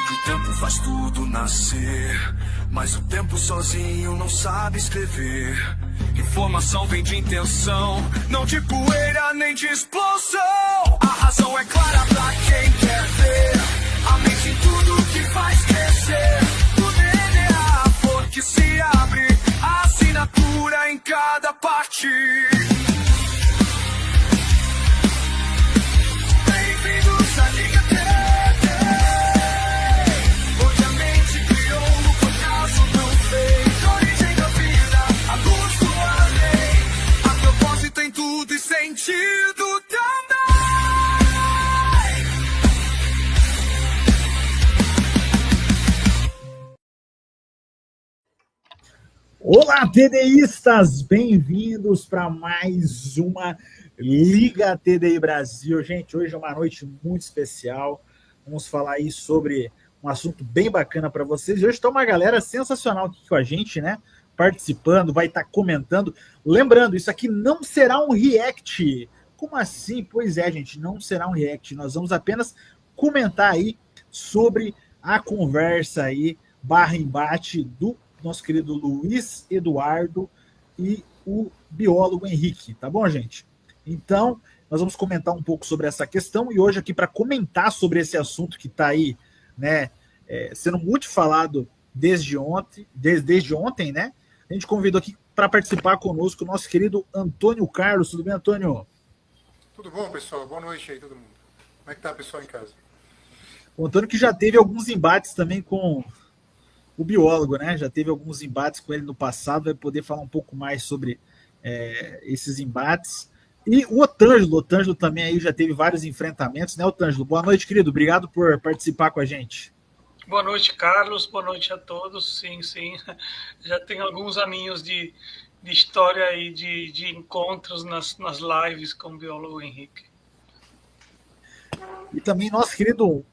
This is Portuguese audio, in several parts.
O tempo faz tudo nascer, mas o tempo sozinho não sabe escrever. Informação vem de intenção, não de poeira nem de explosão. A razão é clara pra quem quer ver, a mente em tudo que faz crescer. O DNA, a flor que se abre, a assinatura em cada parte. Bem-vindos à Liga TD. Onde a mente criou o que o acaso não fez. Origem da vida, a luz do além. A propósito em tudo e sentido também. Olá, TDIstas! Bem-vindos para mais uma Liga TDI Brasil. Gente, hoje é uma noite muito especial. Vamos falar aí sobre um assunto bem bacana para vocês. E hoje está uma galera sensacional aqui com a gente, né? Participando, vai estar comentando. Lembrando, isso aqui não será um react. Como assim? Pois é, gente, não será um react. Nós vamos apenas comentar aí sobre a conversa aí, barra embate do nosso querido Luiz Eduardo e o biólogo Henrique, tá bom, gente? Então, nós vamos comentar um pouco sobre essa questão e hoje aqui para comentar sobre esse assunto que está aí, né, sendo muito falado desde ontem, né? A gente convidou aqui para participar conosco o nosso querido Antônio Carlos. Tudo bem, Antônio? Tudo bom, pessoal? Boa noite aí, todo mundo. Como é que tá, pessoal, em casa? O Antônio que já teve alguns embates também com o biólogo, né? Já teve alguns embates com ele no passado, vai poder falar um pouco mais sobre esses embates. E o Otângelo também aí já teve vários enfrentamentos, né, Otângelo? Boa noite, querido. Obrigado por participar com a gente. Boa noite, Carlos. Boa noite a todos. Sim. Já tem alguns aninhos de história aí, de encontros nas lives com o biólogo Henrique. E também nosso querido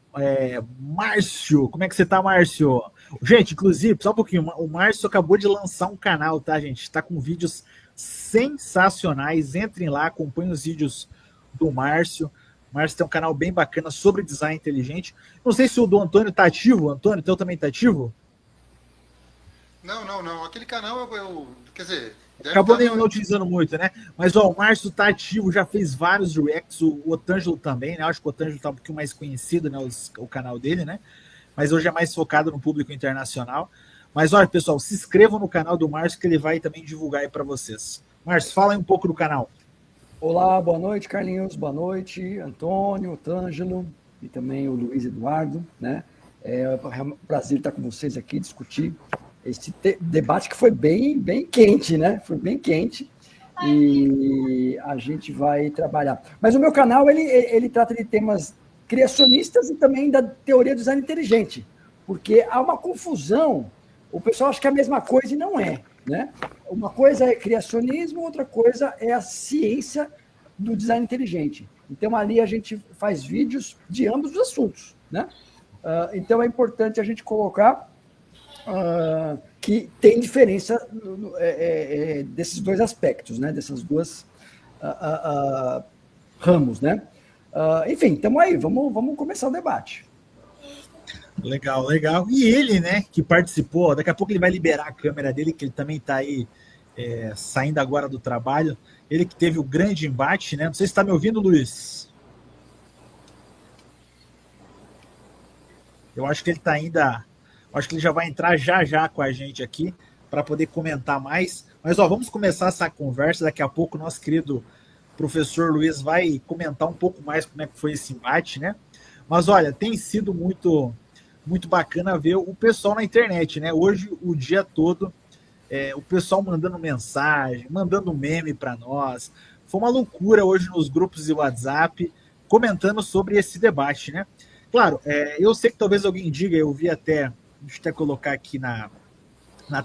Márcio. Como é que você tá, Márcio? Gente, inclusive, só um pouquinho, o Márcio acabou de lançar um canal, tá, gente? Está com vídeos sensacionais. Entrem lá, acompanhem os vídeos do Márcio. O Márcio tem um canal bem bacana sobre design inteligente. Não sei se o do Antônio tá ativo. Antônio, o teu também tá ativo? Não. Aquele canal, quer dizer... Acabou nem utilizando muito, né? Mas ó, o Márcio tá ativo, já fez vários reacts, o Otângelo também, né? Acho que o Otângelo tá um pouquinho mais conhecido, né? O canal dele, né? Mas hoje é mais focado no público internacional. Mas olha, pessoal, se inscrevam no canal do Márcio que ele vai também divulgar aí para vocês. Márcio, fala aí um pouco do canal. Olá, boa noite, Carlinhos, boa noite, Antônio, Otângelo e também o Luiz Eduardo, né? É um prazer estar com vocês aqui, discutir esse debate que foi bem quente, né? Foi bem quente e a gente vai trabalhar. Mas o meu canal, ele trata de temas criacionistas e também da teoria do design inteligente, porque há uma confusão, o pessoal acha que é a mesma coisa e não é, né? Uma coisa é criacionismo, outra coisa é a ciência do design inteligente. Então, ali a gente faz vídeos de ambos os assuntos, né? Então, é importante a gente colocar que tem diferença desses dois aspectos, né? Dessas duas ramos, né? Enfim, estamos aí, vamos começar o debate. Legal. E ele, né, que participou, daqui a pouco ele vai liberar a câmera dele, que ele também está aí saindo agora do trabalho. Ele que teve o grande embate, né? Não sei se está me ouvindo, Luiz. Eu acho que ele está ainda... Acho que ele já vai entrar já com a gente aqui para poder comentar mais. Mas ó, vamos começar essa conversa. Daqui a pouco o nosso querido professor Luiz vai comentar um pouco mais como é que foi esse embate, né? Mas olha, tem sido muito bacana ver o pessoal na internet, né? Hoje, o dia todo, o pessoal mandando mensagem, mandando meme para nós. Foi uma loucura hoje nos grupos de WhatsApp, comentando sobre esse debate, né? Claro, eu sei que talvez alguém diga, eu vi até... Deixa eu até colocar aqui na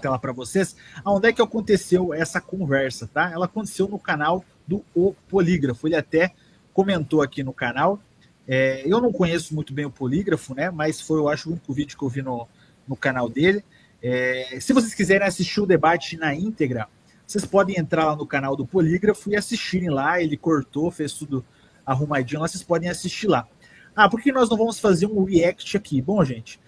tela para vocês, onde é que aconteceu essa conversa, tá? Ela aconteceu no canal do O Polígrafo, ele até comentou aqui no canal. Eu não conheço muito bem o Polígrafo, né? Mas foi, eu acho, o único vídeo que eu vi no canal dele. Se vocês quiserem assistir o debate na íntegra, vocês podem entrar lá no canal do Polígrafo e assistirem lá, ele cortou, fez tudo arrumadinho lá, vocês podem assistir lá. Por que nós não vamos fazer um react aqui? Bom, gente,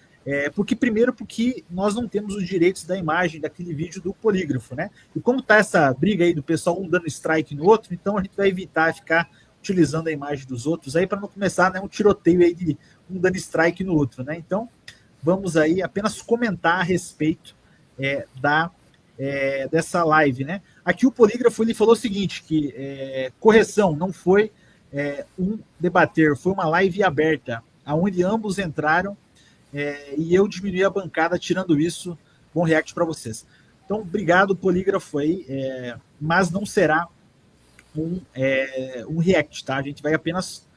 Porque nós não temos os direitos da imagem daquele vídeo do polígrafo, né? E como tá essa briga aí do pessoal um dando strike no outro, então a gente vai evitar ficar utilizando a imagem dos outros aí para não começar, né, um tiroteio aí de um dando strike no outro, né? Então vamos aí apenas comentar a respeito dessa live, né? Aqui o polígrafo ele falou o seguinte, que correção, não foi um debater, foi uma live aberta, aonde ambos entraram e eu diminuí a bancada, tirando isso, bom react para vocês. Então, obrigado, polígrafo aí, mas não será um react, tá? A gente vai apenas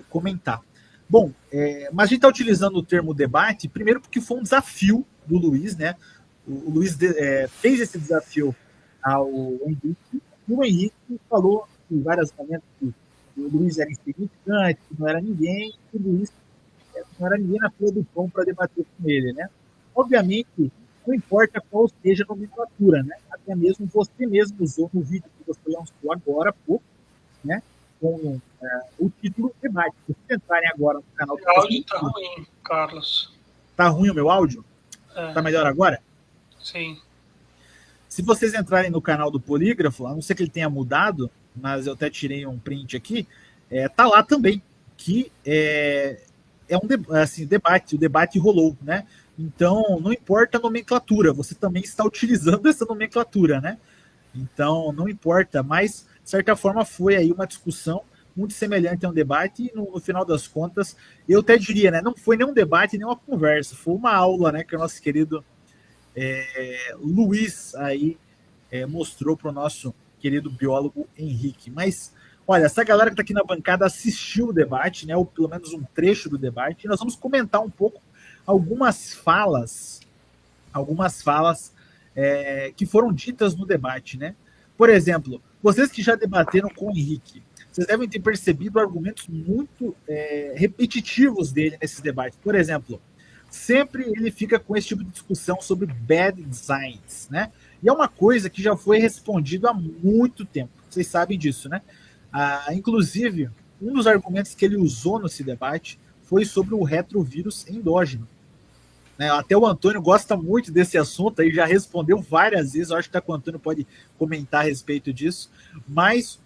comentar. Bom, mas a gente está utilizando o termo debate, primeiro porque foi um desafio do Luiz, né? O Luiz fez esse desafio ao Henrique, e o Henrique falou em vários momentos que o Luiz era insignificante, que não era ninguém, que o Luiz não era ninguém na fila do pão para debater com ele, né? Obviamente, não importa qual seja a nomenclatura, né? Até mesmo você mesmo usou no vídeo que você lançou agora há pouco, né? Com o título debate. Se vocês entrarem agora no canal... O áudio está ruim, Carlos. Tá ruim o meu áudio? Tá melhor agora? Sim. Se vocês entrarem no canal do Polígrafo, a não ser que ele tenha mudado, mas eu até tirei um print aqui, tá lá também, que debate, o debate rolou, né? Então, não importa a nomenclatura, você também está utilizando essa nomenclatura, né? Então, não importa, mas, de certa forma, foi aí uma discussão muito semelhante a um debate, e no final das contas, eu até diria, né? Não foi nem um debate, nem uma conversa, foi uma aula, né? Que o nosso querido Luiz aí mostrou para o nosso querido biólogo Henrique. Mas, olha, essa galera que está aqui na bancada assistiu o debate, né? Ou pelo menos um trecho do debate, e nós vamos comentar um pouco algumas falas que foram ditas no debate, né? Por exemplo, vocês que já debateram com o Henrique, vocês devem ter percebido argumentos muito repetitivos dele nesses debates. Por exemplo, sempre ele fica com esse tipo de discussão sobre bad designs, né? E é uma coisa que já foi respondido há muito tempo. Vocês sabem disso, né? Inclusive, um dos argumentos que ele usou nesse debate foi sobre o retrovírus endógeno. Né? Até o Antônio gosta muito desse assunto, aí já respondeu várias vezes, eu acho que o Antônio pode comentar a respeito disso, mas,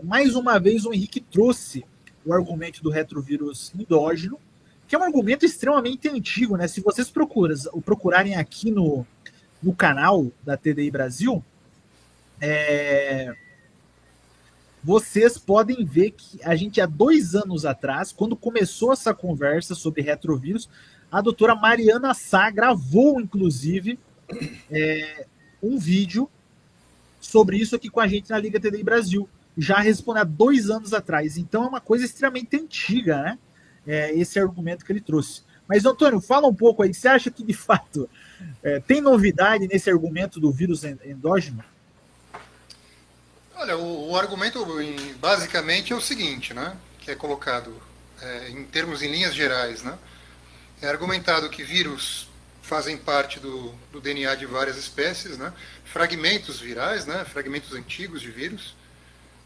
mais uma vez, o Henrique trouxe o argumento do retrovírus endógeno, que é um argumento extremamente antigo, né? Se vocês procurarem aqui no canal da TDI Brasil, vocês podem ver que a gente, há 2 anos atrás, quando começou essa conversa sobre retrovírus, a doutora Mariana Sá gravou, inclusive, um vídeo sobre isso aqui com a gente na Liga TDI Brasil, já respondendo há 2 anos atrás. Então é uma coisa extremamente antiga, né? Esse argumento que ele trouxe. Mas, Antônio, fala um pouco aí, você acha que, de fato, tem novidade nesse argumento do vírus endógeno? Olha, o argumento basicamente é o seguinte, né? Que é colocado em linhas gerais, né? É argumentado que vírus fazem parte do DNA de várias espécies, né? Fragmentos virais, né? Fragmentos antigos de vírus,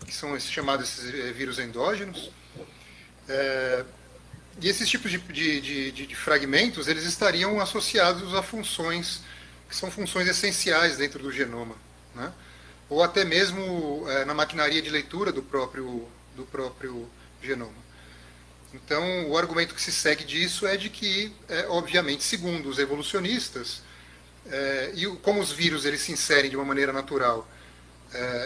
que são chamados vírus endógenos. E esses tipos de fragmentos, eles estariam associados a funções que são funções essenciais dentro do genoma, né? Ou até mesmo na maquinaria de leitura do próprio genoma. Então, o argumento que se segue disso é de que, obviamente, segundo os evolucionistas, e como os vírus eles se inserem de uma maneira natural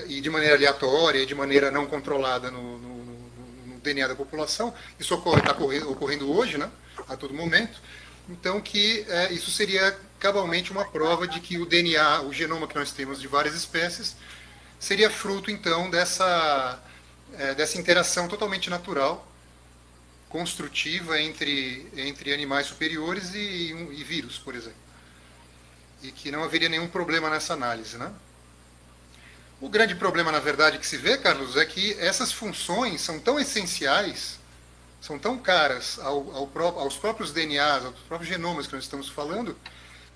e de maneira aleatória, de maneira não controlada no DNA da população, isso está ocorrendo hoje, né, a todo momento, então que isso seria cabalmente uma prova de que o DNA, o genoma que nós temos de várias espécies, seria fruto, então, dessa interação totalmente natural, construtiva entre animais superiores e vírus, por exemplo. E que não haveria nenhum problema nessa análise, né? O grande problema, na verdade, que se vê, Carlos, é que essas funções são tão essenciais, são tão caras aos próprios DNAs, aos próprios genomas que nós estamos falando,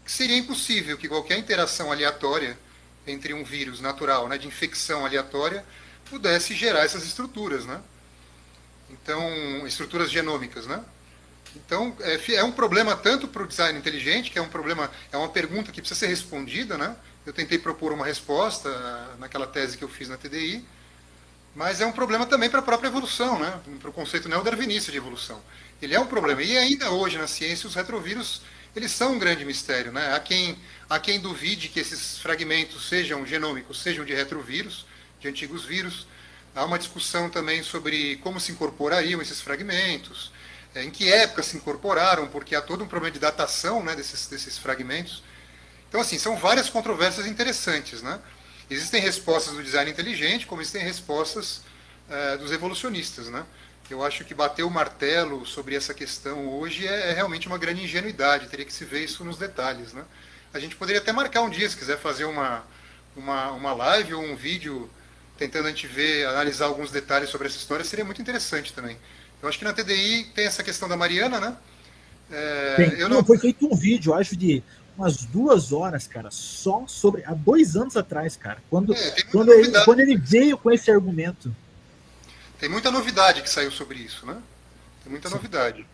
que seria impossível que qualquer interação aleatória entre um vírus natural, né, de infecção aleatória, pudesse gerar essas estruturas, né? Então, estruturas genômicas, né? Então, é um problema tanto para o design inteligente, que é um problema, é uma pergunta que precisa ser respondida, né? Eu tentei propor uma resposta naquela tese que eu fiz na TDI, mas é um problema também para a própria evolução, né? Para o conceito neodarwinista de evolução. Ele é um problema. E ainda hoje na ciência os retrovírus eles são um grande mistério, né? Há quem duvide que esses fragmentos sejam genômicos, sejam de retrovírus, de antigos vírus. Há uma discussão também sobre como se incorporariam esses fragmentos, em que época se incorporaram, porque há todo um problema de datação, né, desses fragmentos. Então, assim, são várias controvérsias interessantes, né? Existem respostas do design inteligente, como existem respostas dos evolucionistas, né? Eu acho que bater o martelo sobre essa questão hoje é realmente uma grande ingenuidade, teria que se ver isso nos detalhes, né? A gente poderia até marcar um dia, se quiser fazer uma live ou um vídeo tentando a gente ver, analisar alguns detalhes sobre essa história, seria muito interessante também. Eu acho que na TDI tem essa questão da Mariana, né? Foi feito um vídeo, acho, de umas 2 horas, cara, só sobre... Há 2 anos atrás, cara, quando ele veio com esse argumento. Tem muita novidade que saiu sobre isso, né? Tem muita novidade.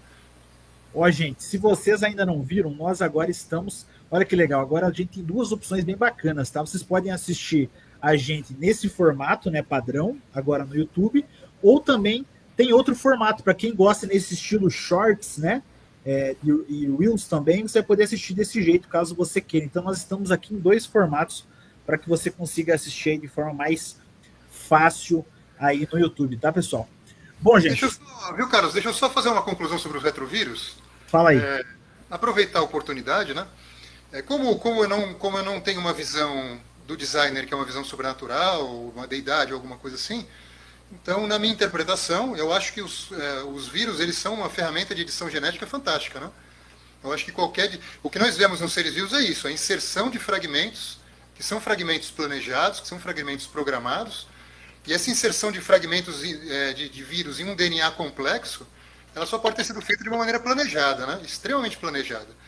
Ó, gente, se vocês ainda não viram, nós agora estamos... Olha que legal, agora a gente tem 2 opções bem bacanas, tá? Vocês podem assistir a gente nesse formato, né, padrão, agora no YouTube, ou também tem outro formato, para quem gosta nesse estilo shorts, né, e Reels também, você vai poder assistir desse jeito, caso você queira. Então nós estamos aqui em 2 formatos, para que você consiga assistir aí de forma mais fácil aí no YouTube, tá, pessoal? Bom, gente... Viu, Carlos? Deixa eu só fazer uma conclusão sobre os retrovírus. Fala aí. Aproveitar a oportunidade, né? Como eu não tenho uma visão do designer, que é uma visão sobrenatural, uma deidade, alguma coisa assim, então, na minha interpretação, eu acho que os vírus eles são uma ferramenta de edição genética fantástica, né? Eu acho que o que nós vemos nos seres vivos é isso, a inserção de fragmentos, que são fragmentos planejados, que são fragmentos programados, e essa inserção de fragmentos de vírus em um DNA complexo, ela só pode ter sido feita de uma maneira planejada, né? Extremamente planejada.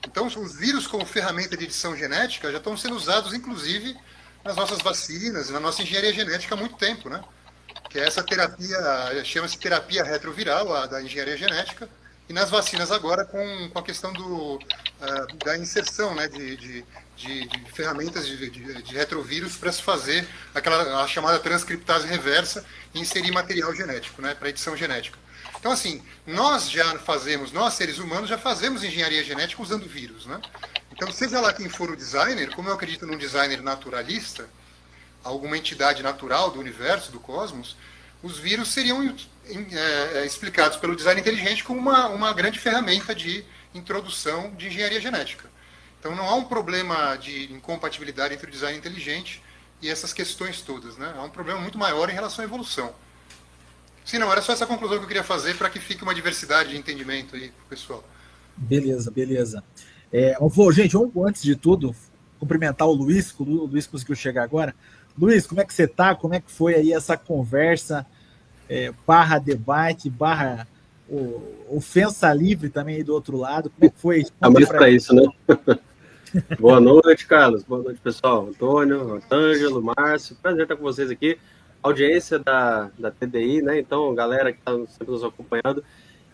Então, os vírus como ferramenta de edição genética já estão sendo usados, inclusive, nas nossas vacinas, na nossa engenharia genética há muito tempo, né? Que é essa terapia, chama-se terapia retroviral, da engenharia genética, e nas vacinas agora com a questão da inserção, né, de ferramentas de retrovírus para se fazer a chamada transcriptase reversa e inserir material genético, né, para edição genética. Então, assim, nós seres humanos, já fazemos engenharia genética usando vírus, né? Então, seja lá quem for o designer, como eu acredito num designer naturalista, alguma entidade natural do universo, do cosmos, os vírus seriam explicados pelo design inteligente como uma grande ferramenta de introdução de engenharia genética. Então, não há um problema de incompatibilidade entre o design inteligente e essas questões todas, né? Há um problema muito maior em relação à evolução. Sim, não, era só essa conclusão que eu queria fazer para que fique uma diversidade de entendimento aí pro pessoal. Beleza. Gente, vamos, antes de tudo, cumprimentar o Luiz conseguiu chegar agora. Luiz, como é que você tá? Como é que foi aí essa conversa, barra debate, barra ofensa livre também aí do outro lado? Como é que foi? Estamos para isso, né? Boa noite, Carlos. Boa noite, pessoal. Antônio, Ângelo, Márcio. Prazer estar com vocês aqui. Audiência da TDI, né? Então, galera que está sempre nos acompanhando.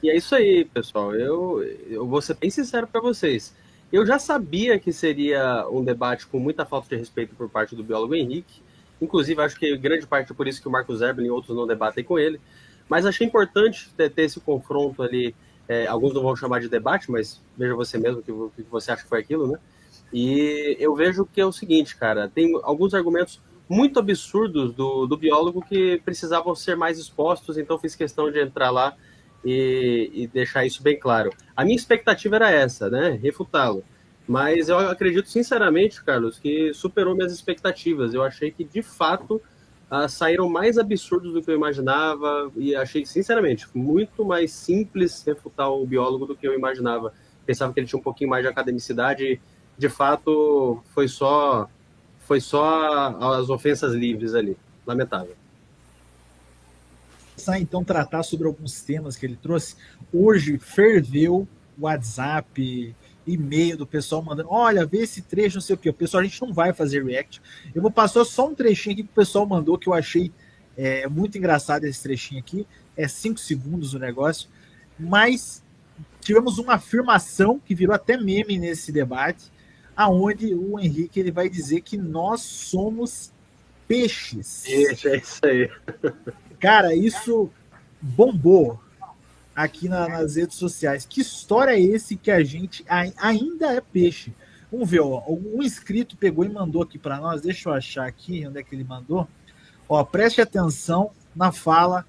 E é isso aí, pessoal. Eu vou ser bem sincero para vocês. Eu já sabia que seria um debate com muita falta de respeito por parte do biólogo Henrique. Inclusive, acho que grande parte é por isso que o Marcos Eberlin e outros não debatem com ele. Mas achei importante ter esse confronto ali. Alguns não vão chamar de debate, mas veja você mesmo o que você acha que foi aquilo, né? E eu vejo que é o seguinte, cara. Tem alguns argumentos muito absurdos do biólogo que precisavam ser mais expostos, então fiz questão de entrar lá e deixar isso bem claro. A minha expectativa era essa, né? Refutá-lo. Mas eu acredito sinceramente, Carlos, que superou minhas expectativas. Eu achei que, de fato, saíram mais absurdos do que eu imaginava e achei, sinceramente, muito mais simples refutar o biólogo do que eu imaginava. Pensava que ele tinha um pouquinho mais de academicidade e, de fato, foi só as ofensas livres ali. Lamentável. Então, tratar sobre alguns temas que ele trouxe. Hoje, ferveu o WhatsApp, e-mail do pessoal mandando, olha, vê esse trecho, não sei o que. O pessoal, a gente não vai fazer react. Eu vou passar só um trechinho aqui que o pessoal mandou, que eu achei muito engraçado esse trechinho aqui. É 5 segundos o negócio. Mas tivemos uma afirmação que virou até meme nesse debate, aonde o Henrique ele vai dizer que nós somos peixes. É isso aí. Cara, isso bombou aqui nas redes sociais. Que história é esse que a gente ainda é peixe? Vamos ver, ó, um inscrito pegou e mandou aqui para nós, deixa eu achar aqui onde é que ele mandou. Ó, preste atenção na fala,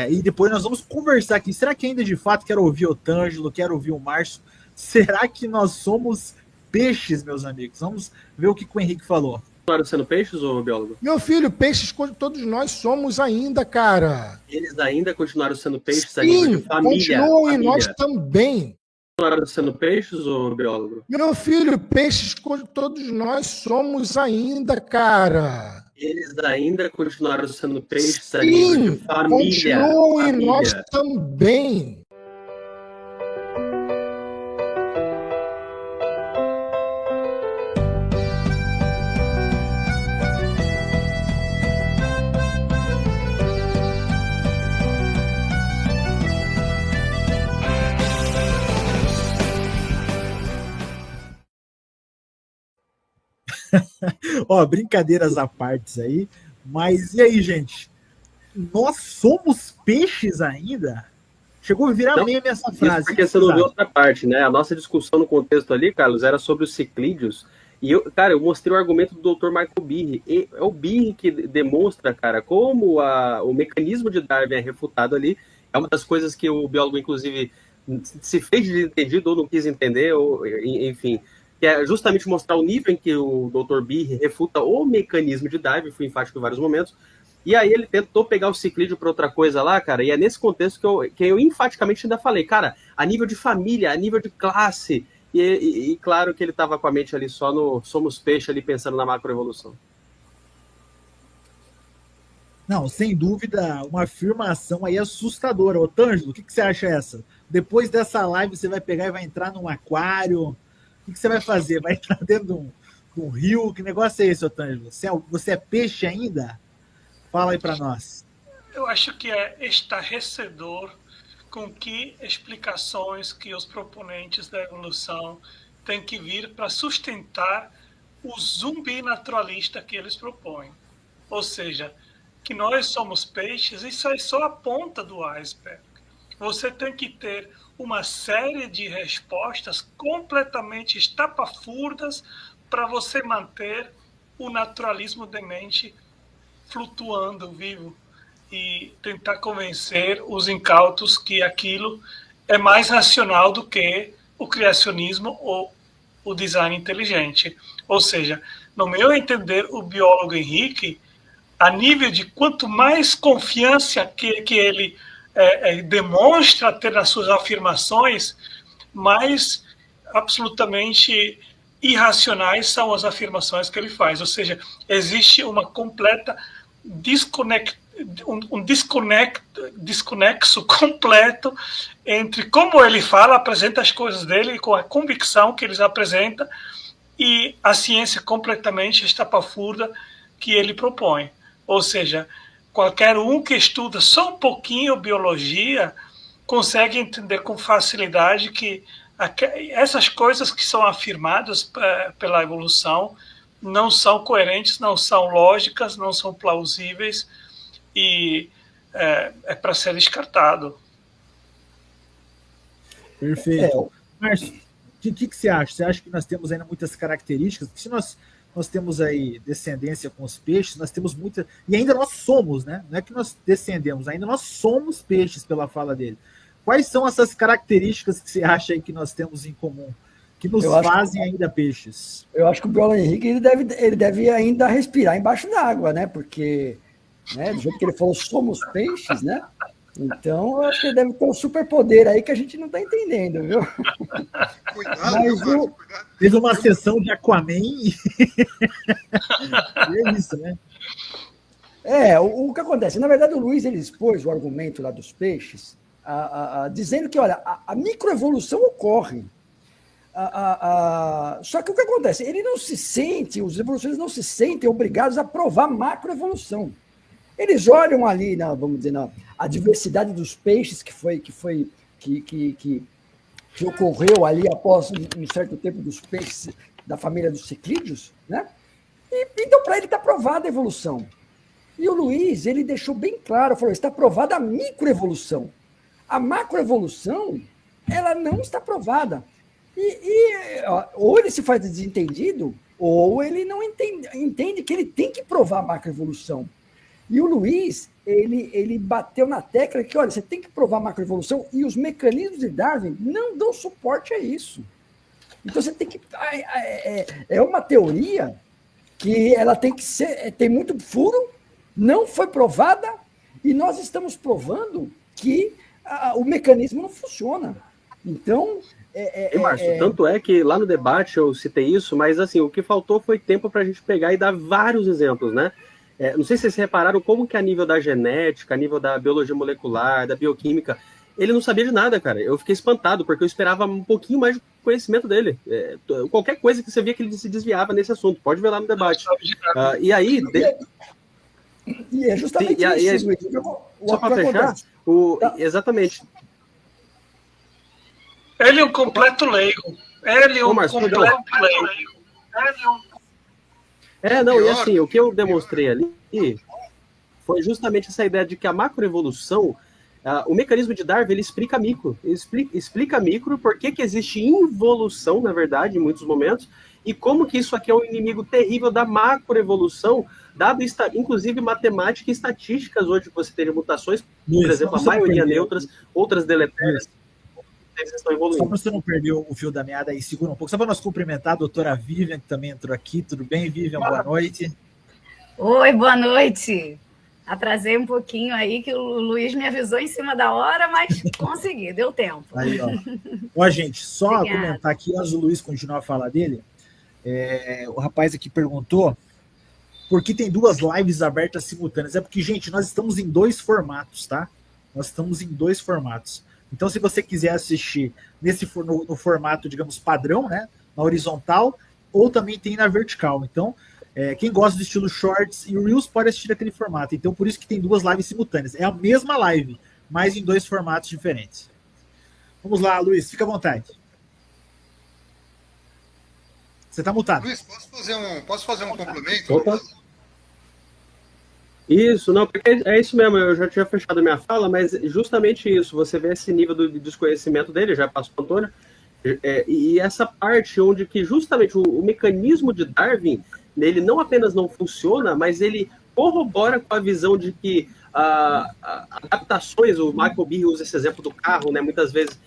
e depois nós vamos conversar aqui. Será que ainda de fato quero ouvir o Tângelo, quero ouvir o Márcio? Será que nós somos peixes, meus amigos? Vamos ver o que o Henrique falou. Continuaram sendo peixes, ô biólogo? Meu filho, peixes todos nós somos ainda, cara. Eles ainda continuaram sendo peixes a Sim, nível de família? continuam e nós também. Continuaram sendo peixes, ô biólogo? Meu filho, peixes todos nós somos ainda, cara. Eles ainda continuaram sendo peixes a nível de Sim, família? continuam e nós também. Ó, brincadeiras à parte aí, mas e aí, gente? Nós somos peixes ainda? Chegou a virar meme essa frase. Isso porque você não viu outra parte, né? A nossa discussão no contexto ali, Carlos, era sobre os ciclídeos. E eu mostrei o argumento do Dr. Michael Behe. E é o Behe que demonstra, cara, como o mecanismo de Darwin é refutado ali. É uma das coisas que o biólogo, inclusive, se fez de entendido ou não quis entender, ou, enfim, que é justamente mostrar o nível em que o Dr. Behe refuta o mecanismo de Darwin, fui enfático em vários momentos. E aí ele tentou pegar o ciclídeo para outra coisa lá, cara, e é nesse contexto que eu enfaticamente ainda falei, cara, a nível de família, a nível de classe, e claro que ele estava com a mente ali só no somos peixe ali pensando na macroevolução. Não, sem dúvida, uma afirmação aí assustadora. Ô, Tângelo, o que você acha essa? Depois dessa live você vai pegar e vai entrar num aquário, o que você vai fazer? Vai entrar dentro de um rio? Que negócio é esse, ô Tângelo? Você é peixe ainda? Fala aí para nós. Eu acho que é estarrecedor com que explicações que os proponentes da evolução têm que vir para sustentar o zumbi naturalista que eles propõem. Ou seja, que nós somos peixes, isso é só a ponta do iceberg. Você tem que ter uma série de respostas completamente estapafúrdias para você manter o naturalismo demente flutuando, vivo, e tentar convencer os incautos que aquilo é mais racional do que o criacionismo ou o design inteligente. Ou seja, no meu entender, o biólogo Henrique, a nível de quanto mais confiança que ele demonstra ter nas suas afirmações, mais absolutamente irracionais são as afirmações que ele faz. Ou seja, existe uma completa desconexo completo entre como ele fala, apresenta as coisas dele, com a convicção que eles apresentam, e a ciência completamente estapafúrdia que ele propõe. Ou seja, qualquer um que estuda só um pouquinho biologia consegue entender com facilidade que essas coisas que são afirmadas pela evolução não são coerentes, não são lógicas, não são plausíveis, e é para ser descartado. Perfeito. Márcio, o que você acha? Você acha que nós temos ainda muitas características? Porque se nós temos aí descendência com os peixes, nós temos muita... E ainda nós somos, né? Não é que nós descendemos, ainda nós somos peixes pela fala dele. Quais são essas características que você acha aí que nós temos em comum? Que nos fazem ainda peixes? Eu acho que o biólogo Henrique ele deve ainda respirar embaixo d'água, né? Porque, né, do jeito que ele falou, somos peixes, né? Então, eu acho que ele deve ter um superpoder aí que a gente não está entendendo, viu? Cuidado, Mas cuidado. Teve uma sessão de Aquaman e é isso, né? O que acontece? Na verdade, o Luiz ele expôs o argumento lá dos peixes, dizendo que, olha, a microevolução ocorre. Só que o que acontece? Ele não se sente, os evolucionistas não se sentem obrigados a provar macroevolução. Eles olham ali, vamos dizer, a diversidade dos peixes que que ocorreu ali após um certo tempo dos peixes da família dos ciclídeos, né? E então, para ele está provada a evolução. E o Luiz, ele deixou bem claro, falou, está provada a microevolução. A macroevolução, ela não está provada. Ou ele se faz desentendido, ou ele não entende que ele tem que provar a macroevolução. E o Luiz, ele bateu na tecla que, olha, você tem que provar a macroevolução e os mecanismos de Darwin não dão suporte a isso. Então você tem que... É uma teoria que ela tem que ser... Tem muito furo, não foi provada, e nós estamos provando que o mecanismo não funciona. Então... Márcio, tanto é que lá no debate eu citei isso, mas assim, o que faltou foi tempo para a gente pegar e dar vários exemplos, né? Não sei se vocês repararam como que a nível da genética, a nível da biologia molecular, da bioquímica, ele não sabia de nada, cara. Eu fiquei espantado, porque eu esperava um pouquinho mais de conhecimento dele. Qualquer coisa que você via que ele se desviava nesse assunto, pode ver lá no debate. E aí... E é justamente isso, Luiz. Só para fechar, exatamente... Ele é um completo leigo. E assim, o que eu demonstrei ali foi justamente essa ideia de que a macroevolução, o mecanismo de Darwin, ele explica micro. Explica micro, por que existe involução, na verdade, em muitos momentos, e como que isso aqui é um inimigo terrível da macroevolução, dado inclusive matemática e estatísticas hoje que você tem de mutações, por exemplo, a maioria neutras, outras deletérias. Estão evoluindo. Só para você não perder o fio da meada aí, segura um pouco. Só para nós cumprimentar a doutora Vivian, que também entrou aqui. Tudo bem, Vivian? Boa noite. Oi, boa noite. Atrasei um pouquinho aí, que o Luiz me avisou em cima da hora, mas consegui, deu tempo. Aí, ó. Gente, só Obrigada. Comentar aqui, antes do Luiz continuar a falar dele, o rapaz aqui perguntou por que tem 2 lives abertas simultâneas. É porque, gente, nós estamos em 2 formatos, tá? Nós estamos em 2 formatos. Então, se você quiser assistir no formato, digamos, padrão, né, na horizontal, ou também tem na vertical. Então, quem gosta do estilo Shorts e Reels pode assistir aquele formato. Então, por isso que tem 2 lives simultâneas. É a mesma live, mas em 2 formatos diferentes. Vamos lá, Luiz, fica à vontade. Você está mutado. Luiz, posso fazer um complemento? Opa. Isso, não, porque é isso mesmo, eu já tinha fechado a minha fala, mas justamente isso, você vê esse nível de desconhecimento dele, já passou para o Antônio, e essa parte onde que justamente o mecanismo de Darwin, ele não apenas não funciona, mas ele corrobora com a visão de que adaptações, o Michael Behe usa esse exemplo do carro, né, muitas vezes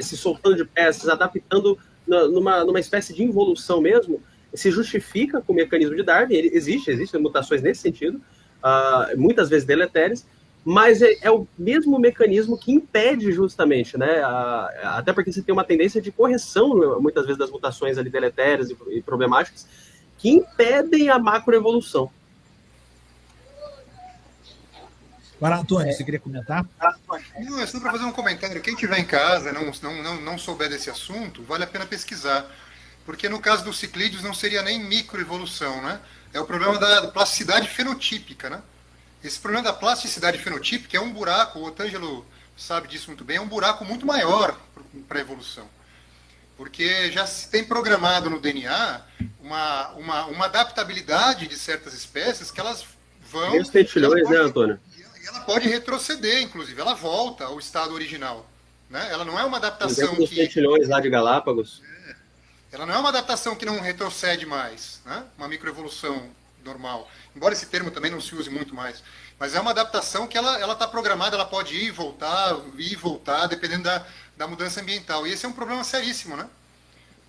se soltando de peças, adaptando numa espécie de involução mesmo, se justifica com o mecanismo de Darwin, existem mutações nesse sentido, muitas vezes deletérias, mas é o mesmo mecanismo que impede justamente, né? Até porque você tem uma tendência de correção, muitas vezes, das mutações ali deletérias e problemáticas, que impedem a macroevolução. Agora, Antônio, você queria comentar? Não, é só para fazer um comentário. Quem estiver em casa e não souber desse assunto, vale a pena pesquisar. Porque no caso dos ciclídeos não seria nem microevolução, né? É o problema da plasticidade fenotípica, né? Esse problema da plasticidade fenotípica é um buraco, o Otângelo sabe disso muito bem, é um buraco muito maior para a evolução. Porque já se tem programado no DNA uma adaptabilidade de certas espécies que elas vão... Isso tem trilhões, né, Antônio? E ela pode retroceder, inclusive, ela volta ao estado original. Né? Ela não é uma adaptação que... Centilhões lá de Galápagos. Ela não é uma adaptação que não retrocede mais, né? Uma microevolução normal. Embora esse termo também não se use muito mais. Mas é uma adaptação que ela está programada, ela pode ir e voltar, dependendo da mudança ambiental. E esse é um problema seríssimo, né?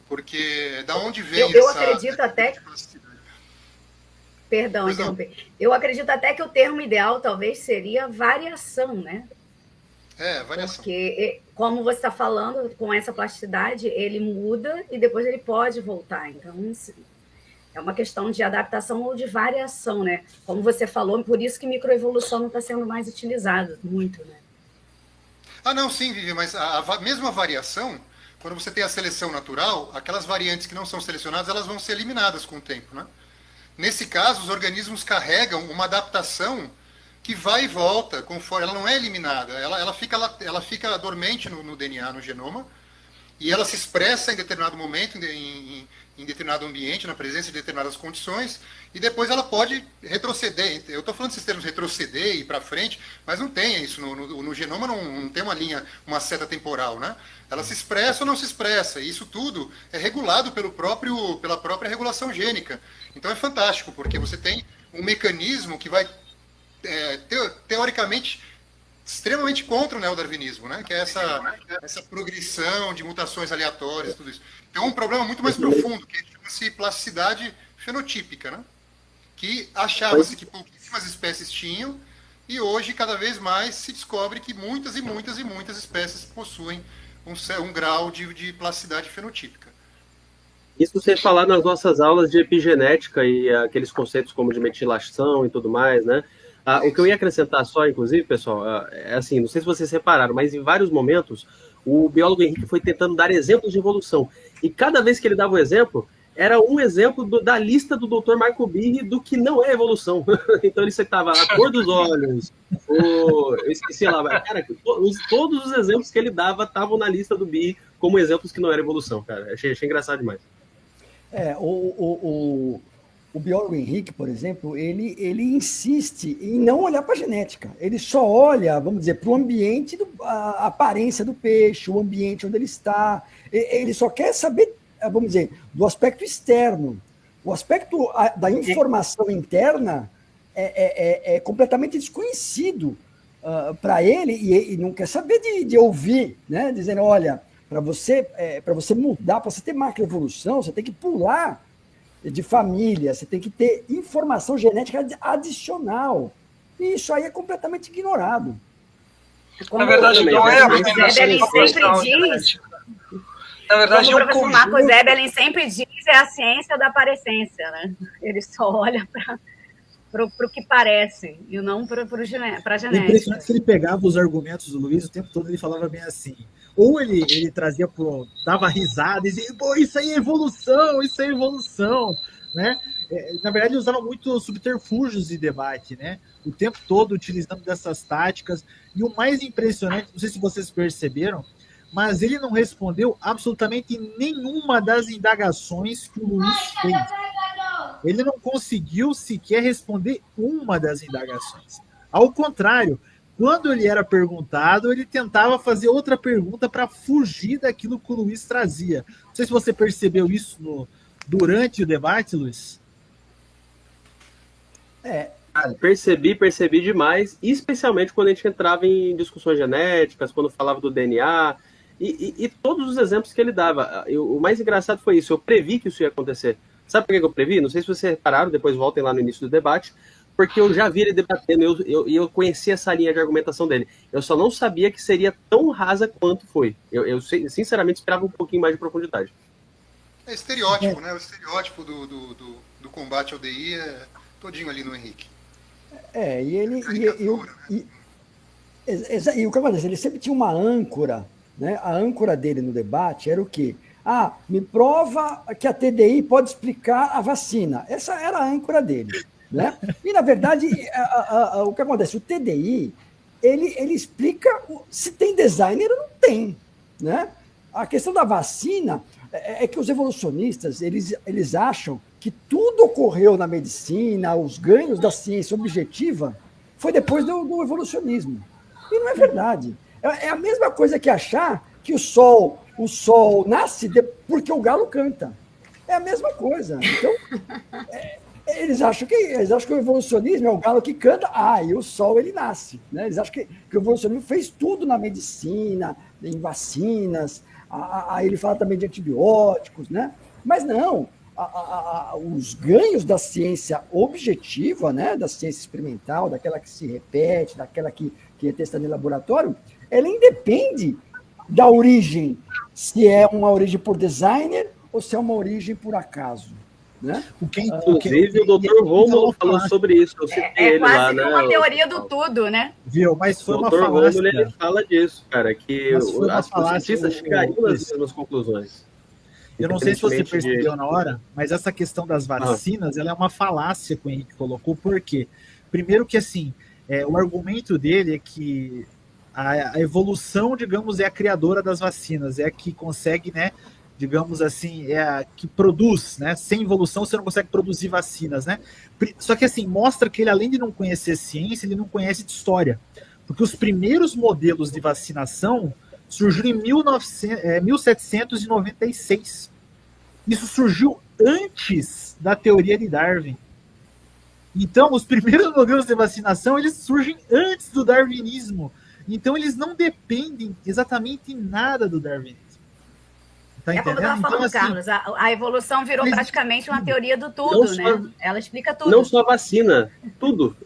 Porque da onde vem eu acredito até... Perdão, eu acredito até que o termo ideal talvez seria variação, né? Variação. Porque, como você está falando, com essa plasticidade, ele muda e depois ele pode voltar. Então, é uma questão de adaptação ou de variação, né? Como você falou, por isso que microevolução não está sendo mais utilizado muito, né? Não, sim, Vivi, mas a mesma variação, quando você tem a seleção natural, aquelas variantes que não são selecionadas, elas vão ser eliminadas com o tempo, né? Nesse caso, os organismos carregam uma adaptação que vai e volta, conforme ela não é eliminada, ela fica dormente no DNA, no genoma, e ela se expressa em determinado momento, em determinado ambiente, na presença de determinadas condições, e depois ela pode retroceder. Eu estou falando desses termos retroceder e ir para frente, mas não tem isso. No genoma não tem uma linha, uma seta temporal, né? Ela se expressa ou não se expressa, e isso tudo é regulado pela própria regulação gênica. Então é fantástico, porque você tem um mecanismo que vai, teoricamente, extremamente contra o neodarwinismo, né? Que é essa progressão de mutações aleatórias, tudo isso. Então, é um problema muito mais profundo, que chama-se plasticidade fenotípica, né? Que achava-se que pouquíssimas espécies tinham, e hoje, cada vez mais, se descobre que muitas e muitas e muitas espécies possuem um grau de plasticidade fenotípica. Isso sem falar nas nossas aulas de epigenética e aqueles conceitos como de metilação e tudo mais, né? O que eu ia acrescentar só, inclusive, pessoal, é assim, não sei se vocês repararam, mas em vários momentos o biólogo Henrique foi tentando dar exemplos de evolução. E cada vez que ele dava um exemplo, era um exemplo da lista do Dr. Michael Behe do que não é evolução. Então ele citava a cor dos olhos, eu esqueci lá, cara, todos os exemplos que ele dava estavam na lista do Behe como exemplos que não era evolução, cara. Achei engraçado demais. O biólogo Henrique, por exemplo, ele insiste em não olhar para a genética. Ele só olha, vamos dizer, para o ambiente, a aparência do peixe, o ambiente onde ele está. Ele só quer saber, vamos dizer, do aspecto externo. O aspecto da informação interna é completamente desconhecido para ele, e não quer saber de ouvir, né? Dizendo, olha, para você mudar, para você ter macroevolução, você tem que pular de família, você tem que ter informação genética adicional. E isso aí é completamente ignorado. Na verdade, não é a Zebelin sempre diz. Na verdade, como o professor Marcos Zebelin sempre diz, é a ciência da aparência, né? Ele só olha para o que parece e não para a genética. Impressionante que ele pegava os argumentos do Luiz, o tempo todo ele falava bem assim. Ou ele trazia, dava risada e dizia, pô, isso aí é evolução, né? Na verdade, ele usava muito subterfúgios de debate, né? O tempo todo utilizando dessas táticas. E o mais impressionante, não sei se vocês perceberam, mas ele não respondeu absolutamente nenhuma das indagações que o Luiz fez. Ele não conseguiu sequer responder uma das indagações. Ao contrário, quando ele era perguntado, ele tentava fazer outra pergunta para fugir daquilo que o Luiz trazia. Não sei se você percebeu isso durante o debate, Luiz. Percebi demais, especialmente quando a gente entrava em discussões genéticas, quando falava do DNA, e todos os exemplos que ele dava. O mais engraçado foi isso, eu previ que isso ia acontecer. Sabe por que eu previ? Não sei se vocês repararam, depois voltem lá no início do debate, porque eu já vi ele debatendo e eu conhecia essa linha de argumentação dele. Eu só não sabia que seria tão rasa quanto foi. Eu sinceramente esperava um pouquinho mais de profundidade. É estereótipo, né? O estereótipo do combate ao DI é todinho ali no Henrique. E o que acontece? Ele sempre tinha uma âncora, né? A âncora dele no debate era o quê? Me prova que a TDI pode explicar a vacina. Essa era a âncora dele. Né? E, na verdade, o que acontece? O TDI, ele explica se tem designer ou não tem. Né? A questão da vacina é que os evolucionistas, eles acham que tudo ocorreu na medicina, os ganhos da ciência objetiva, foi depois do evolucionismo. E não é verdade. É a mesma coisa que achar que o sol nasce porque o galo canta. É a mesma coisa. Então, eles acham que o evolucionismo é o galo que canta, e o sol ele nasce. Né? Eles acham que o evolucionismo fez tudo na medicina, em vacinas, ele fala também de antibióticos, né? Mas não, os ganhos da ciência objetiva, né? Da ciência experimental, daquela que se repete, daquela que é testada em laboratório, ela independe da origem, se é uma origem por designer ou se é uma origem por acaso. Né? Inclusive, o Dr. Romulo falou sobre isso. Eu citei ele lá, né? É uma teoria do tudo, né? Viu? Mas foi o uma Dr. falácia. Romulo, ele fala disso, cara, que as cientistas chegariam nas mesmas conclusões. Eu não sei se você percebeu na hora, mas essa questão das vacinas, ela é uma falácia que o Henrique colocou. Por quê? Primeiro que, assim, o argumento dele é que a evolução, digamos, é a criadora das vacinas, é a que consegue, né, digamos assim, é a que produz, né? Sem evolução você não consegue produzir vacinas, né? Só que assim, mostra que ele, além de não conhecer ciência, ele não conhece de história. Porque os primeiros modelos de vacinação surgiram em 1796. Isso surgiu antes da teoria de Darwin. Então, os primeiros modelos de vacinação, eles surgem antes do darwinismo. Então, eles não dependem exatamente em nada do darwinismo. Tá como eu estava falando, então, assim, Carlos, a evolução virou praticamente uma teoria do tudo, né? Ela explica tudo. Não só a vacina, tudo.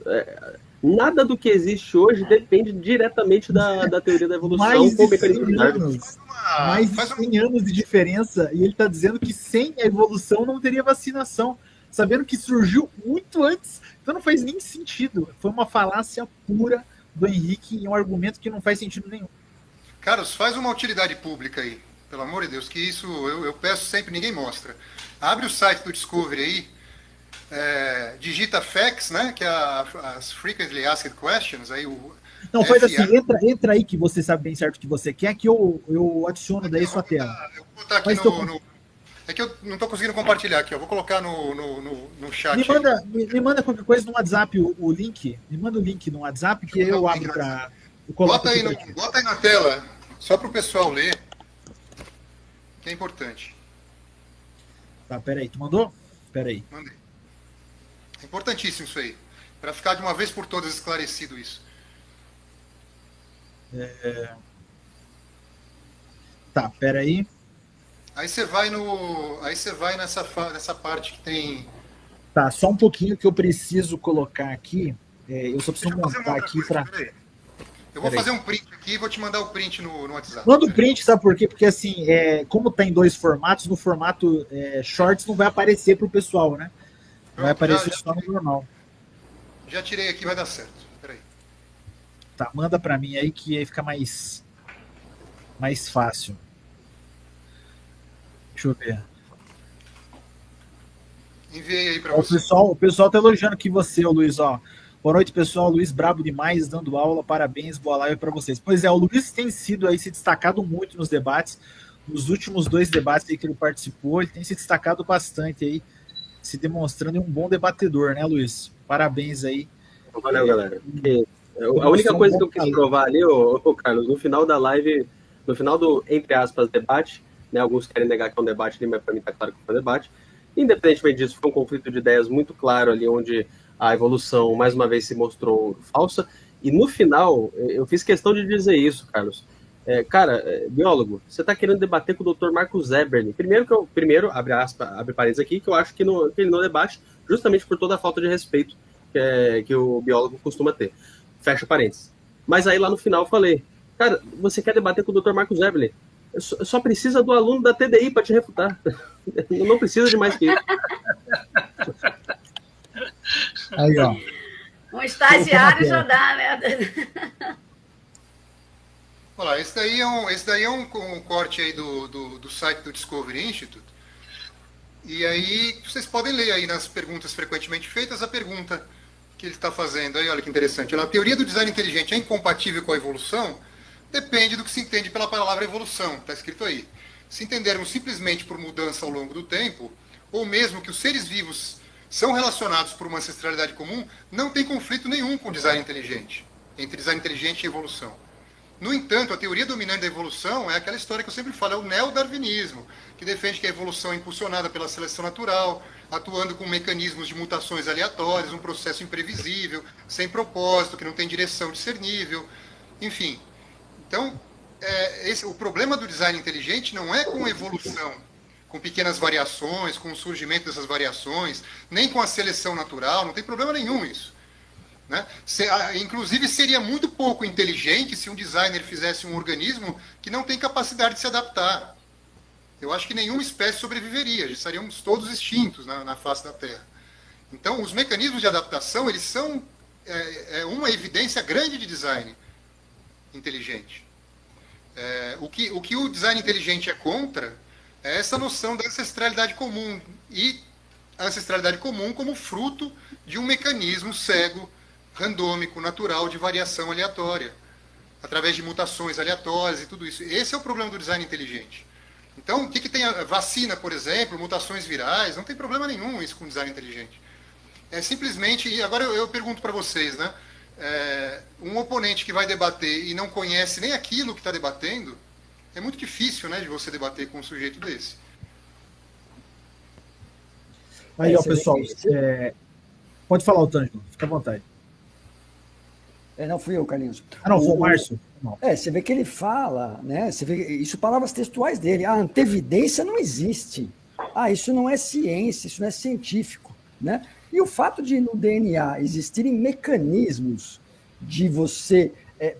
Nada do que existe hoje depende diretamente da teoria da evolução mais com o de mecanismo 100 de Darwin. anos, mais de 100 anos de diferença, e ele está dizendo que sem a evolução não teria vacinação, sabendo que surgiu muito antes. Então não faz nem sentido. Foi uma falácia pura do Henrique e um argumento que não faz sentido nenhum. Carlos, faz uma utilidade pública aí, pelo amor de Deus, que isso eu peço sempre, ninguém mostra. Abre o site do Discovery aí, digita facts, né, que é as Frequently Asked Questions, aí não, faz assim, entra aí que você sabe bem certo o que você quer, que eu adiciono daí sua tela. Eu vou botar aqui é que eu não estou conseguindo compartilhar aqui, eu vou colocar no chat. Me manda qualquer coisa no WhatsApp, o link. Me manda o link no WhatsApp que eu abro para... Bota aí na tela, só para o pessoal ler, que é importante. Tá, peraí, tu mandou? Peraí. Mandei. É importantíssimo isso aí, para ficar de uma vez por todas esclarecido isso. Tá, peraí. Aí você vai nessa parte que tem... Tá, só um pouquinho que eu preciso colocar aqui. Eu só preciso montar aqui para... Eu vou fazer um print aqui e vou te mandar o print no WhatsApp. Manda o print, sabe por quê? Porque assim, como tá em dois formatos, no formato Shorts não vai aparecer pro pessoal, né? Vai aparecer só no normal. Já tirei aqui, vai dar certo. Peraí. Tá, manda para mim aí que aí fica mais fácil. Deixa eu ver. Enviei aí para você. O pessoal tá elogiando aqui você, Luiz, ó. Boa noite, pessoal. Luiz brabo demais, dando aula. Parabéns, boa live para vocês. Pois é, o Luiz tem sido aí se destacado muito nos debates. Nos últimos 2 debates aí que ele participou, ele tem se destacado bastante aí, se demonstrando um bom debatedor, né, Luiz? Parabéns aí. Valeu, galera. A única coisa que eu quis provar ali, Carlos, no final da live, no final do, entre aspas, debate, né, alguns querem negar que é um debate, mas para mim tá claro que foi um debate. Independentemente disso, foi um conflito de ideias muito claro ali, onde a evolução, mais uma vez, se mostrou falsa. E no final, eu fiz questão de dizer isso, Carlos. Biólogo, você está querendo debater com o Dr. Marcos Eberle. Primeiro, abre parênteses aqui, que eu acho que ele não debate, justamente por toda a falta de respeito que o biólogo costuma ter. Fecha parênteses. Mas aí lá no final eu falei, cara, você quer debater com o Dr. Marcos Eberle? Só precisa do aluno da TDI para te refutar. Não precisa de mais que isso. Aí, ó. Um estagiário já dá, né? Olha lá, esse daí é um corte aí do site do Discovery Institute. E aí vocês podem ler aí nas perguntas frequentemente feitas a pergunta que ele está fazendo. Aí olha que interessante. A teoria do design inteligente é incompatível com a evolução? Depende do que se entende pela palavra evolução, está escrito aí. Se entendermos simplesmente por mudança ao longo do tempo, ou mesmo que os seres vivos são relacionados por uma ancestralidade comum, não tem conflito nenhum com o design inteligente, entre design inteligente e evolução. No entanto, a teoria dominante da evolução é aquela história que eu sempre falo, é o neodarwinismo, que defende que a evolução é impulsionada pela seleção natural, atuando com mecanismos de mutações aleatórias, um processo imprevisível, sem propósito, que não tem direção discernível, enfim. Então, o problema do design inteligente não é com evolução, com pequenas variações, com o surgimento dessas variações, nem com a seleção natural, não tem problema nenhum isso. Né? Inclusive, seria muito pouco inteligente se um designer fizesse um organismo que não tem capacidade de se adaptar. Eu acho que nenhuma espécie sobreviveria, já estaríamos todos extintos na face da Terra. Então, os mecanismos de adaptação, eles são uma evidência grande de design inteligente. O que o design inteligente é contra é essa noção da ancestralidade comum, e a ancestralidade comum como fruto de um mecanismo cego, randômico, natural, de variação aleatória. através de mutações aleatórias e tudo isso. Esse é o problema do design inteligente. Então, o que tem a vacina, por exemplo, mutações virais, não tem problema nenhum isso com design inteligente. É simplesmente, e agora eu pergunto para vocês, né? Um oponente que vai debater e não conhece nem aquilo que está debatendo, é muito difícil, né, de você debater com um sujeito desse. Aí, ó, pessoal, pode falar, o Tângelo, fica à vontade. Não fui eu, Carlinhos. Ah, não, foi o Márcio. Não. Você vê que ele fala, né? Você vê isso, palavras textuais dele. A antevidência não existe. Isso não é ciência, isso não é científico, né? E o fato de no DNA existirem mecanismos de você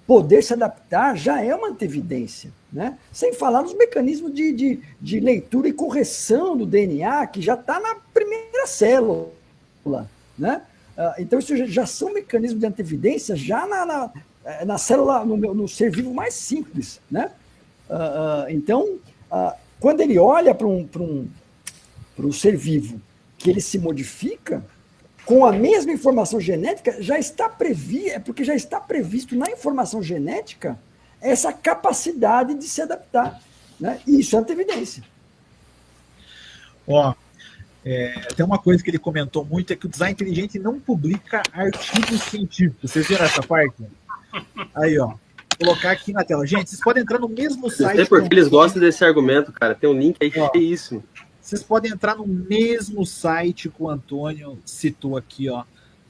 poder se adaptar já é uma antevidência, né? Sem falar nos mecanismos de leitura e correção do DNA que já está na primeira célula, né? Então, isso já são mecanismos de antevidência já na célula, no ser vivo mais simples, né? Então, quando ele olha para um ser vivo que ele se modifica, com a mesma informação genética, porque já está previsto na informação genética essa capacidade de se adaptar, né? E isso é antevidência. Ó, tem uma coisa que ele comentou muito, é que o design inteligente não publica artigos científicos. Vocês viram essa parte? Aí, ó. Vou colocar aqui na tela. Gente, vocês podem entrar no mesmo site. Não sei porque eles gostam desse argumento, cara. Tem um link aí cheíssimo. Vocês podem entrar no mesmo site que o Antônio citou aqui, ó.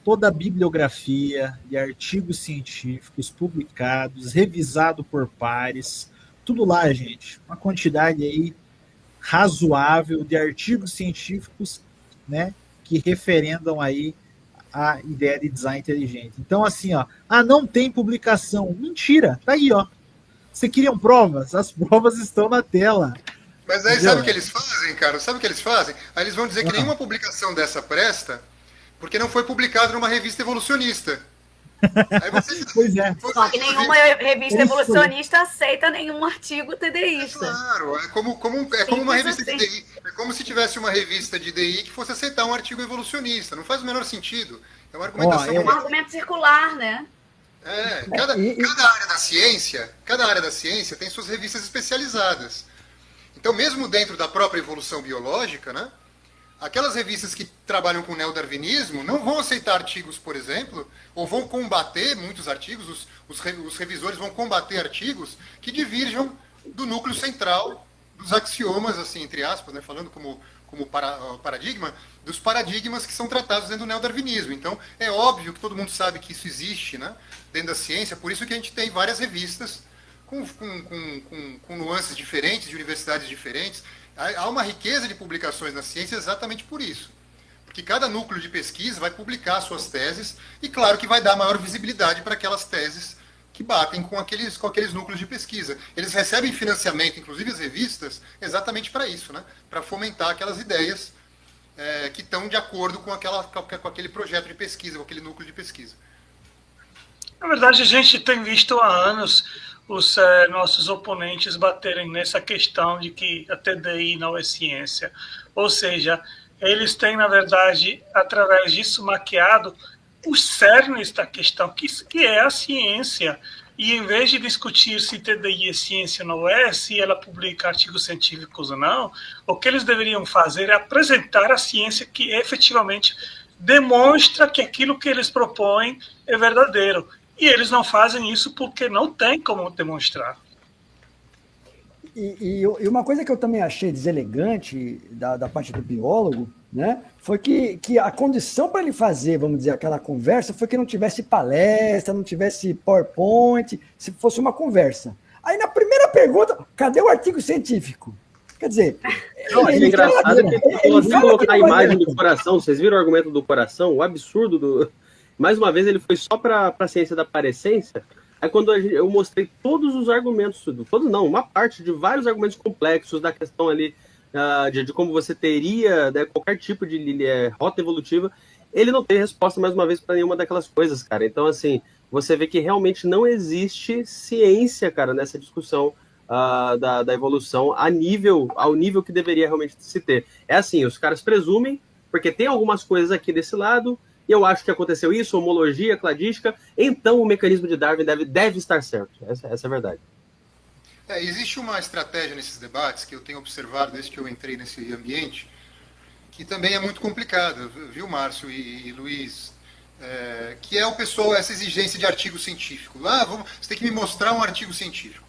Toda a bibliografia de artigos científicos publicados, revisado por pares, tudo lá, gente. Uma quantidade aí razoável de artigos científicos, né, que referendam aí a ideia de design inteligente. Então, assim, ó, não tem publicação. Mentira, tá aí, ó. Você queriam provas? As provas estão na tela. Mas aí sabe o que eles fazem, cara? Sabe o que eles fazem? Aí eles vão dizer que nenhuma publicação dessa presta, porque não foi publicado numa revista evolucionista. Aí você... Pois é. Só que nenhuma revista evolucionista aceita nenhum artigo TDIsta. Claro, é como uma revista de DI. É como se tivesse uma revista de DI que fosse aceitar um artigo evolucionista. Não faz o menor sentido. É uma argumentação. É um argumento circular, né? Cada área da ciência tem suas revistas especializadas. Então, mesmo dentro da própria evolução biológica, né, aquelas revistas que trabalham com neodarwinismo não vão aceitar artigos, por exemplo, ou vão combater muitos artigos, os revisores vão combater artigos que divirjam do núcleo central dos axiomas, assim, entre aspas, né, falando como paradigma, dos paradigmas que são tratados dentro do neodarwinismo. Então, é óbvio que todo mundo sabe que isso existe, né, dentro da ciência, por isso que a gente tem várias revistas com nuances diferentes, de universidades diferentes. Há uma riqueza de publicações na ciência exatamente por isso. Porque cada núcleo de pesquisa vai publicar suas teses e, claro, que vai dar maior visibilidade para aquelas teses que batem com aqueles núcleos de pesquisa. Eles recebem financiamento, inclusive as revistas, exatamente para isso, né? Para fomentar aquelas ideias que estão de acordo com aquele projeto de pesquisa, com aquele núcleo de pesquisa. Na verdade, a gente tem visto há anos os nossos oponentes baterem nessa questão de que a TDI não é ciência. Ou seja, eles têm, na verdade, através disso, maquiado os cernes da questão, que é a ciência. E em vez de discutir se TDI é ciência ou não é, se ela publica artigos científicos ou não, o que eles deveriam fazer é apresentar a ciência que efetivamente demonstra que aquilo que eles propõem é verdadeiro. E eles não fazem isso porque não tem como demonstrar. E uma coisa que eu também achei deselegante da parte do biólogo, né, foi que a condição para ele fazer, vamos dizer, aquela conversa foi que não tivesse palestra, não tivesse PowerPoint, se fosse uma conversa. Aí na primeira pergunta, cadê o artigo científico? Quer dizer... Não, é engraçado que ele colocar a imagem do coração. Vocês viram o argumento do coração? O absurdo do... Mais uma vez, ele foi só para a ciência da parecência. Aí, quando eu mostrei todos os argumentos, uma parte de vários argumentos complexos da questão ali de como você teria, né, qualquer tipo de rota evolutiva, ele não tem resposta, mais uma vez, para nenhuma daquelas coisas, cara. Então, assim, você vê que realmente não existe ciência, cara, nessa discussão da evolução ao nível que deveria realmente se ter. É assim, os caras presumem, porque tem algumas coisas aqui desse lado, e eu acho que aconteceu isso, homologia, cladística, então o mecanismo de Darwin deve estar certo. Essa é a verdade. Existe uma estratégia nesses debates que eu tenho observado desde que eu entrei nesse ambiente, que também é muito complicada, viu, Márcio e Luiz? Que é o pessoal, essa exigência de artigo científico. Você tem que me mostrar um artigo científico.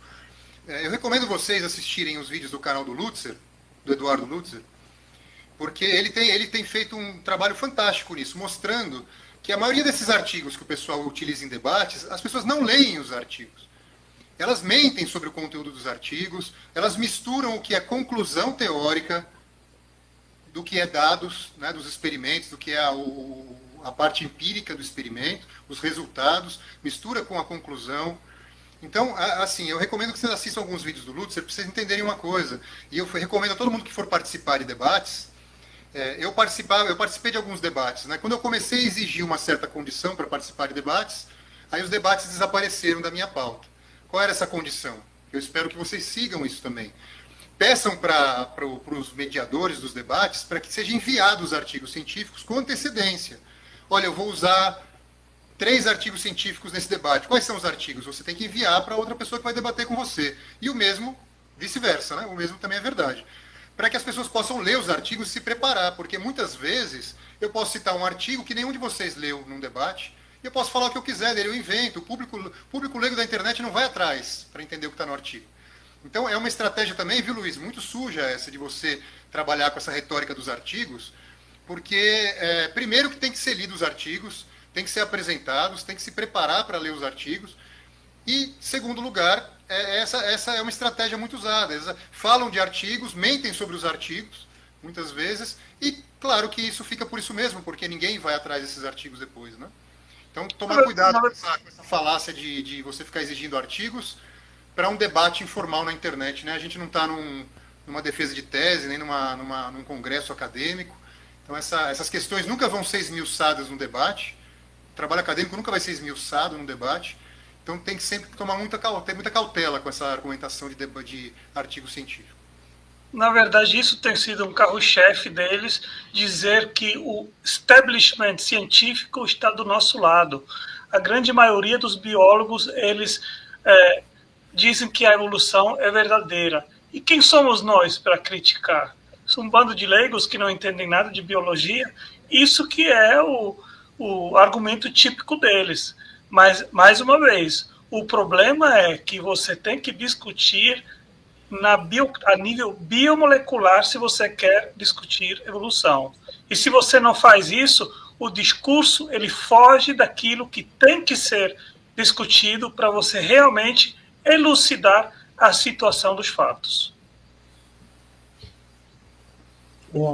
Eu recomendo vocês assistirem os vídeos do canal do Lutzer, do Eduardo Lutzer, porque ele tem feito um trabalho fantástico nisso, mostrando que a maioria desses artigos que o pessoal utiliza em debates, as pessoas não leem os artigos. Elas mentem sobre o conteúdo dos artigos, elas misturam o que é conclusão teórica do que é dados, né, dos experimentos, do que é a parte empírica do experimento, os resultados, mistura com a conclusão. Então, assim, eu recomendo que vocês assistam alguns vídeos do Lutzer para vocês entenderem uma coisa. E eu recomendo a todo mundo que for participar de debates. Eu participei de alguns debates, né? Quando eu comecei a exigir uma certa condição para participar de debates, aí os debates desapareceram da minha pauta. Qual era essa condição? Eu espero que vocês sigam isso também. Peçam para os mediadores dos debates para que sejam enviados os artigos científicos com antecedência. Olha, eu vou usar 3 artigos científicos nesse debate. Quais são os artigos? Você tem que enviar para outra pessoa que vai debater com você. E o mesmo, vice-versa, né? O mesmo também é verdade. Para que as pessoas possam ler os artigos e se preparar, porque muitas vezes eu posso citar um artigo que nenhum de vocês leu num debate, e eu posso falar o que eu quiser dele, eu invento, o público leigo da internet não vai atrás para entender o que está no artigo. Então é uma estratégia também, viu, Luiz, muito suja essa de você trabalhar com essa retórica dos artigos, porque primeiro que tem que ser lido os artigos, tem que ser apresentados, tem que se preparar para ler os artigos, e segundo lugar, essa é uma estratégia muito usada. Eles falam de artigos, mentem sobre os artigos, muitas vezes, e claro que isso fica por isso mesmo, porque ninguém vai atrás desses artigos depois, né? Então, tomar cuidado com essa falácia de você ficar exigindo artigos para um debate informal na internet, né? A gente não está numa defesa de tese, nem num congresso acadêmico. Então, essas questões nunca vão ser esmiuçadas no debate. O trabalho acadêmico nunca vai ser esmiuçado no debate. Então, tem que sempre ter muita cautela com essa argumentação de artigo científico. Na verdade, isso tem sido um carro-chefe deles, dizer que o establishment científico está do nosso lado. A grande maioria dos biólogos, eles dizem que a evolução é verdadeira. E quem somos nós para criticar? São um bando de leigos que não entendem nada de biologia. Isso que é o argumento típico deles. Mas, mais uma vez, o problema é que você tem que discutir a nível biomolecular se você quer discutir evolução. E se você não faz isso, o discurso ele foge daquilo que tem que ser discutido para você realmente elucidar a situação dos fatos.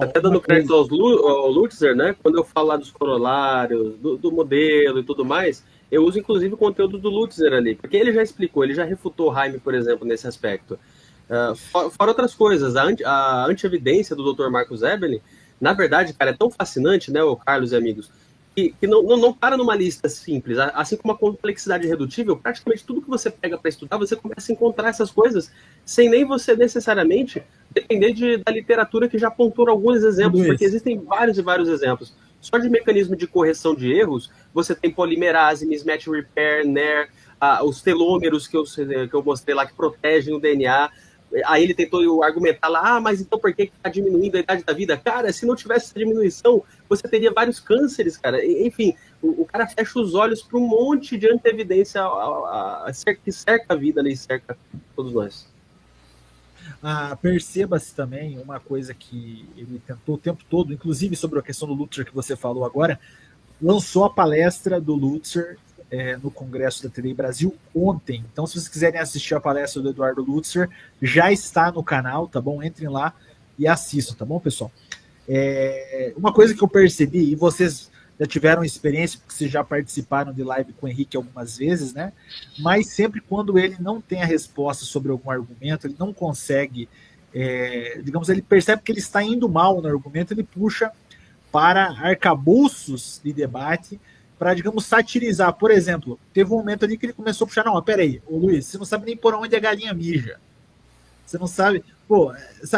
Até dando crédito ao Lutzer, né? Quando eu falo lá dos corolários, do modelo e tudo mais, eu uso inclusive o conteúdo do Lutzer ali, porque ele já explicou, ele já refutou Heim, por exemplo, nesse aspecto. Fora outras coisas, a anti-evidência do Dr. Marcus Eberlin, na verdade, cara, é tão fascinante, né, o Carlos e amigos, que não para numa lista simples. Assim como a complexidade redutível, praticamente tudo que você pega para estudar, você começa a encontrar essas coisas sem nem você necessariamente depender da literatura que já apontou alguns exemplos, porque existem vários e vários exemplos. Só de mecanismo de correção de erros, você tem polimerase, mismatch repair, NER, os telômeros que eu mostrei lá que protegem o DNA. Aí ele tentou argumentar lá, mas então por que está diminuindo a idade da vida? Cara, se não tivesse essa diminuição, você teria vários cânceres, cara. Enfim, o cara fecha os olhos para um monte de antievidência que cerca a vida, né, e cerca todos nós. Perceba-se também uma coisa que ele tentou o tempo todo, inclusive sobre a questão do Lutzer que você falou agora, lançou a palestra do Lutzer no Congresso da TDI Brasil ontem. Então, se vocês quiserem assistir a palestra do Eduardo Lutzer, já está no canal, tá bom? Entrem lá e assistam, tá bom, pessoal? Uma coisa que eu percebi, e vocês já tiveram experiência, porque vocês já participaram de live com o Henrique algumas vezes, né? Mas sempre quando ele não tem a resposta sobre algum argumento, ele não consegue, digamos, ele percebe que ele está indo mal no argumento, ele puxa para arcabouços de debate, para, digamos, satirizar. Por exemplo, teve um momento ali que ele começou a puxar, não, peraí, ô Luiz, você não sabe nem por onde a galinha mija. Você não sabe,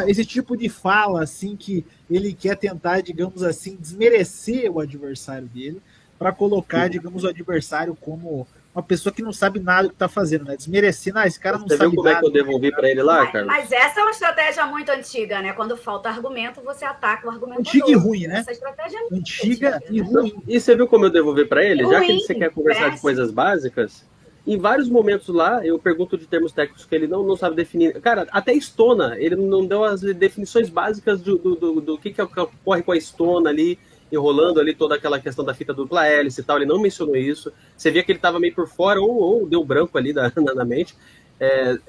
esse tipo de fala, assim, que ele quer tentar, digamos assim, desmerecer o adversário dele, para colocar, digamos, o adversário como uma pessoa que não sabe nada do que está fazendo, né? Desmerecendo, esse cara não Você sabe viu como nada. é que eu devolvi para ele lá, Carlos? Mas essa é uma estratégia muito antiga, né? Quando falta argumento, você ataca o argumento. Antiga e ruim, né? Essa estratégia é muito Antiga antiga, e né? ruim. E você viu como eu devolvi para ele? Já que Ruim, você quer conversar de péssimo. coisas básicas, em vários momentos lá, eu pergunto de termos técnicos que ele não sabe definir. Cara, até estona, ele não deu as definições básicas do que ocorre com a estona ali, enrolando ali toda aquela questão da fita dupla hélice e tal, ele não mencionou isso. Você via que ele estava meio por fora, ou deu branco ali na mente.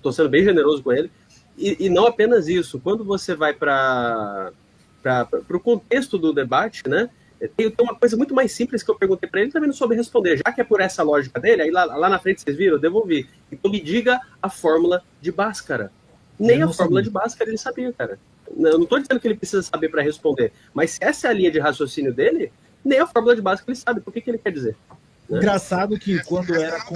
Tô sendo bem generoso com ele. E não apenas isso, quando você vai para o contexto do debate, né? Tem uma coisa muito mais simples que eu perguntei para ele, também não soube responder. Já que é por essa lógica dele, aí lá na frente vocês viram, eu devolvi. Então me diga a fórmula de Bhaskara. Nem a fórmula de Bhaskara ele sabia, cara. Eu não estou dizendo que ele precisa saber para responder, mas se essa é a linha de raciocínio dele, nem a fórmula de Bhaskara ele sabe. Por que ele quer dizer? Né? Engraçado que quando era com...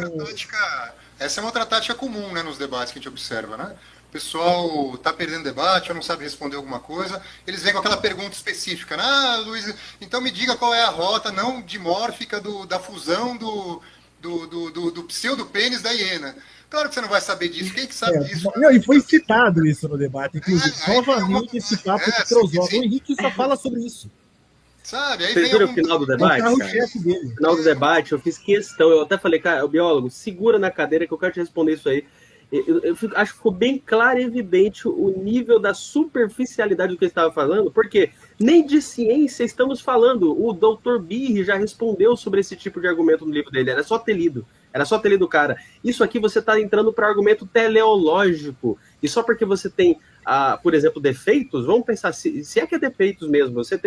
Essa é uma outra tática comum, né, nos debates que a gente observa, né? O pessoal está perdendo debate, ou não sabe responder alguma coisa, eles vêm com aquela pergunta específica, né? Luiz, então me diga qual é a rota não dimórfica da fusão do pseudopênis da hiena. Claro que você não vai saber disso, quem que sabe disso? E foi citado isso no debate, inclusive, novamente esse papo de Trozoba. O Henrique só fala sobre isso. Sabe? Aí vocês viram o final do debate? No final do debate, eu fiz questão, eu até falei, cara, o biólogo, segura na cadeira que eu quero te responder isso aí. Eu acho que ficou bem claro e evidente o nível da superficialidade do que ele estava falando, porque nem de ciência estamos falando. O Dr. Birri já respondeu sobre esse tipo de argumento no livro dele, era só ter lido o cara. Isso aqui você está entrando para argumento teleológico, e só porque você tem, por exemplo, defeitos, vamos pensar, se é que é defeitos mesmo, você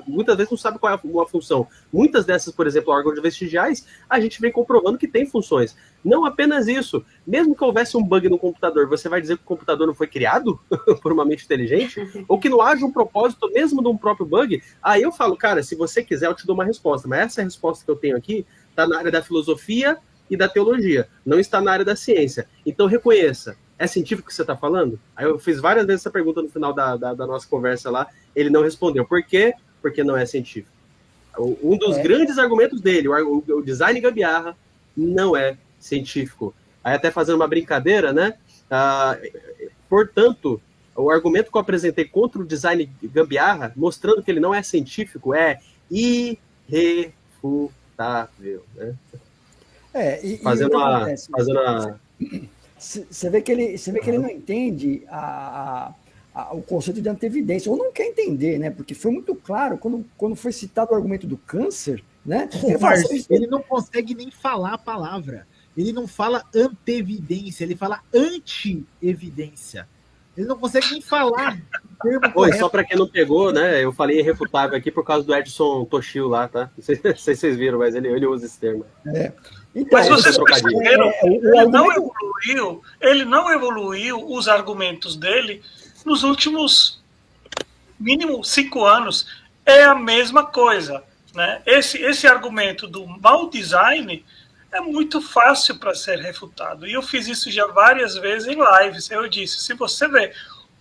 muitas vezes não sabe qual é a função. Muitas dessas, por exemplo, órgãos vestigiais, a gente vem comprovando que tem funções. Não apenas isso, mesmo que houvesse um bug no computador, você vai dizer que o computador não foi criado por uma mente inteligente? Ou que não haja um propósito mesmo de um próprio bug? Aí eu falo, cara, se você quiser eu te dou uma resposta, mas essa resposta que eu tenho aqui está na área da filosofia e da teologia, não está na área da ciência. Então reconheça, é científico que você está falando? Aí eu fiz várias vezes essa pergunta no final da nossa conversa lá, ele não respondeu. Por quê? Porque não é científico. Um dos grandes argumentos dele, o design gambiarra, não é científico. Aí até fazendo uma brincadeira, né? Portanto, o argumento que eu apresentei contra o design gambiarra, mostrando que ele não é científico, é irrefutável, né? Você vê que ele não entende o conceito de antevidência, ou não quer entender, né? Porque foi muito claro quando foi citado o argumento do câncer, né? Ele não consegue nem falar a palavra. Ele não fala antevidência, ele fala anti-evidência. Ele não consegue nem falar o termo correto. Só para quem não pegou, né? Eu falei irrefutável aqui por causa do Edson Toshio lá, tá? Não sei se vocês viram, mas ele usa esse termo. Então, mas vocês perceberam, ele não evoluiu os argumentos dele nos últimos mínimo 5 anos. É a mesma coisa, né? Esse argumento do mau design é muito fácil para ser refutado. E eu fiz isso já várias vezes em lives. Eu disse, se você vê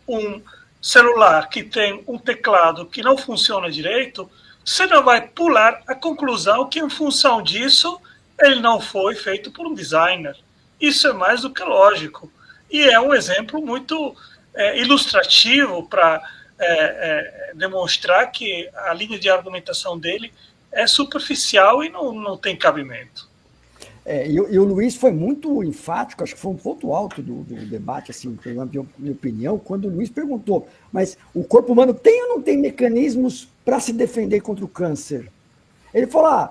um celular que tem um teclado que não funciona direito, você não vai pular a conclusão que, em função disso, ele não foi feito por um designer. Isso é mais do que lógico. E é um exemplo muito ilustrativo para demonstrar que a linha de argumentação dele é superficial e não tem cabimento. E o Luiz foi muito enfático, acho que foi um ponto alto do debate, assim, na minha opinião, quando o Luiz perguntou, mas o corpo humano tem ou não tem mecanismos para se defender contra o câncer? Ele falou,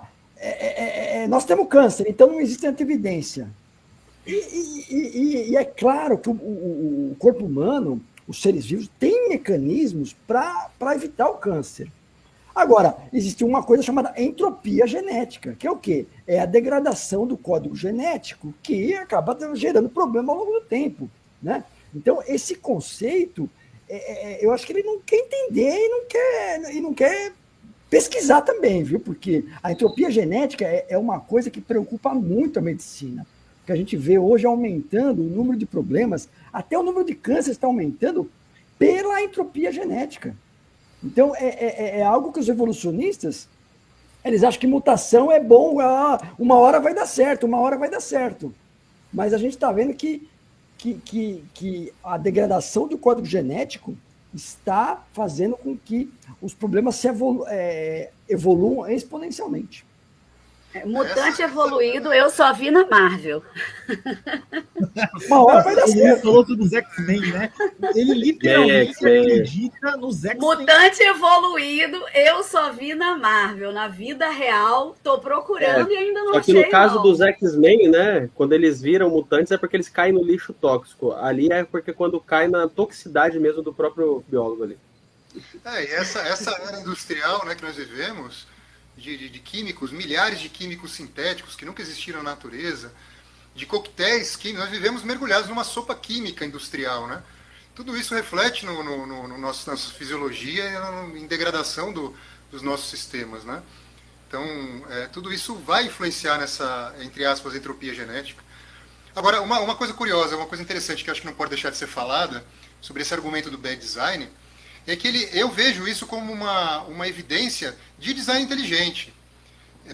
nós temos câncer, então não existe antevidência. E é claro que o corpo humano, os seres vivos, têm mecanismos para evitar o câncer. Agora, existe uma coisa chamada entropia genética, que é o quê? É a degradação do código genético, que acaba gerando problema ao longo do tempo, né? Então, esse conceito, eu acho que ele não quer entender e não quer pesquisar também, viu? Porque a entropia genética é uma coisa que preocupa muito a medicina, que a gente vê hoje aumentando o número de problemas, até o número de cânceres está aumentando pela entropia genética. Então, é algo que os evolucionistas Eles acham que mutação é bom, uma hora vai dar certo, uma hora vai dar certo. Mas a gente está vendo que a degradação do código genético está fazendo com que os problemas evoluam exponencialmente. Mutante evoluído, eu só vi na Marvel. Uma hora vai dar Ele certo. falou dos X-Men, né? Ele literalmente acredita nos X-Men. Mutante evoluído, eu só vi na Marvel. Na vida real, tô procurando e ainda não Só achei. que no caso não. dos X-Men, né? Quando eles viram mutantes é porque eles caem no lixo tóxico. Ali é porque quando cai na toxicidade mesmo do próprio biólogo ali. E essa era industrial, né, que nós vivemos, de químicos, milhares de químicos sintéticos que nunca existiram na natureza, de coquetéis químicos, nós vivemos mergulhados numa sopa química industrial, né? Tudo isso reflete no nossa fisiologia e em degradação dos nossos sistemas, né? Então, tudo isso vai influenciar nessa, entre aspas, entropia genética. Agora, uma coisa curiosa, uma coisa interessante que eu acho que não pode deixar de ser falada sobre esse argumento do bad design, é que eu vejo isso como uma evidência de design inteligente.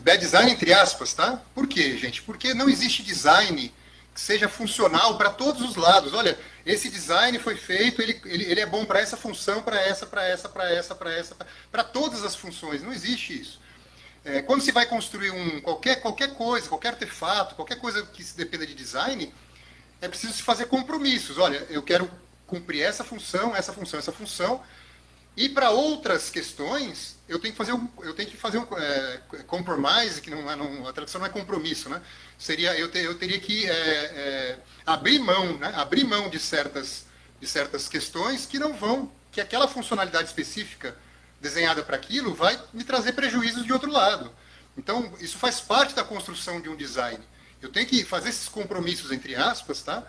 Bad design entre aspas, tá? Por quê, gente? Porque não existe design que seja funcional para todos os lados. Olha, esse design foi feito, ele é bom para essa função, para todas as funções. Não existe isso. Quando se vai construir qualquer coisa, qualquer artefato, qualquer coisa que se dependa de design, é preciso se fazer compromissos. Olha, eu quero cumprir essa função, e para outras questões eu tenho que fazer um compromise, que a tradução não é compromisso, né? Seria eu teria que abrir mão, né? Abrir mão de certas questões que aquela funcionalidade específica desenhada para aquilo vai me trazer prejuízos de outro lado. Então isso faz parte da construção de um design. Eu tenho que fazer esses compromissos entre aspas, tá?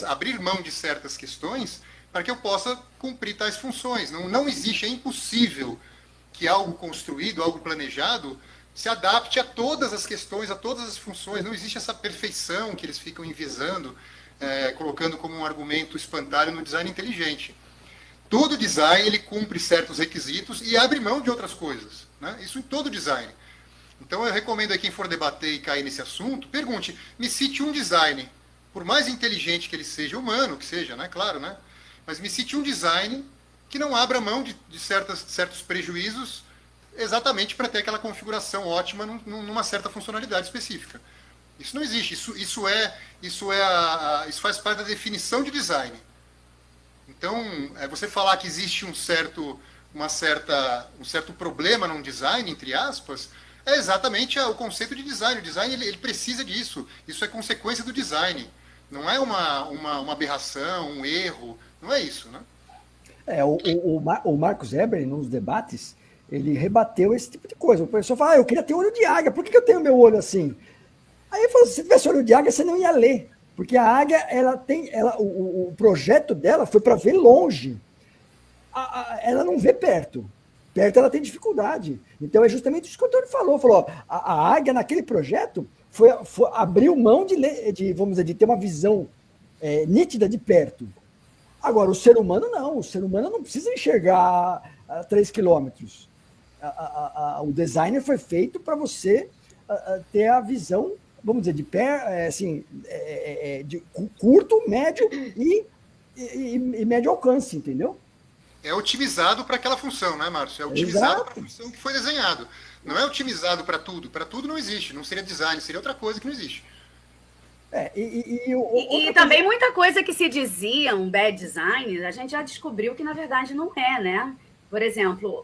Abrir mão de certas questões para que eu possa cumprir tais funções. Não existe, é impossível que algo construído, algo planejado, se adapte a todas as questões, a todas as funções. Não existe essa perfeição que eles ficam enviesando, colocando como um argumento espantalho no design inteligente. Todo design ele cumpre certos requisitos e abre mão de outras coisas, né? Isso em todo design. Então eu recomendo a quem for debater e cair nesse assunto, pergunte, me cite um design, por mais inteligente que ele seja, humano que seja, né? Claro, né? Mas me cite um design que não abra mão de certos prejuízos exatamente para ter aquela configuração ótima numa certa funcionalidade específica. Isso não existe. Isso faz parte da definição de design. Então, você falar que existe um certo problema num design, entre aspas, é exatamente o conceito de design. O design ele precisa disso. Isso é consequência do design. Não é uma aberração, um erro. Não é isso, né? O Marcos Eber, nos debates, ele rebateu esse tipo de coisa. O pessoal fala, eu queria ter olho de águia, por que eu tenho meu olho assim? Aí ele falou, se tivesse olho de águia, você não ia ler. Porque a águia, o projeto dela foi para ver longe. Ela não vê perto. Perto ela tem dificuldade. Então é justamente isso que o Antônio falou. Falou, a águia naquele projeto abriu mão vamos dizer, de ter uma visão nítida de perto. Agora, o ser humano não. O ser humano não precisa enxergar a 3 quilômetros. O designer foi feito para você ter a visão, vamos dizer, de curto, médio e médio alcance, entendeu? É otimizado para aquela função, né, Márcio? É otimizado para a função que foi desenhado. Não é otimizado para tudo. Para tudo não existe. Não seria design, seria outra coisa que não existe. E também muita coisa que se dizia um bad design, a gente já descobriu que na verdade não é, né? Por exemplo,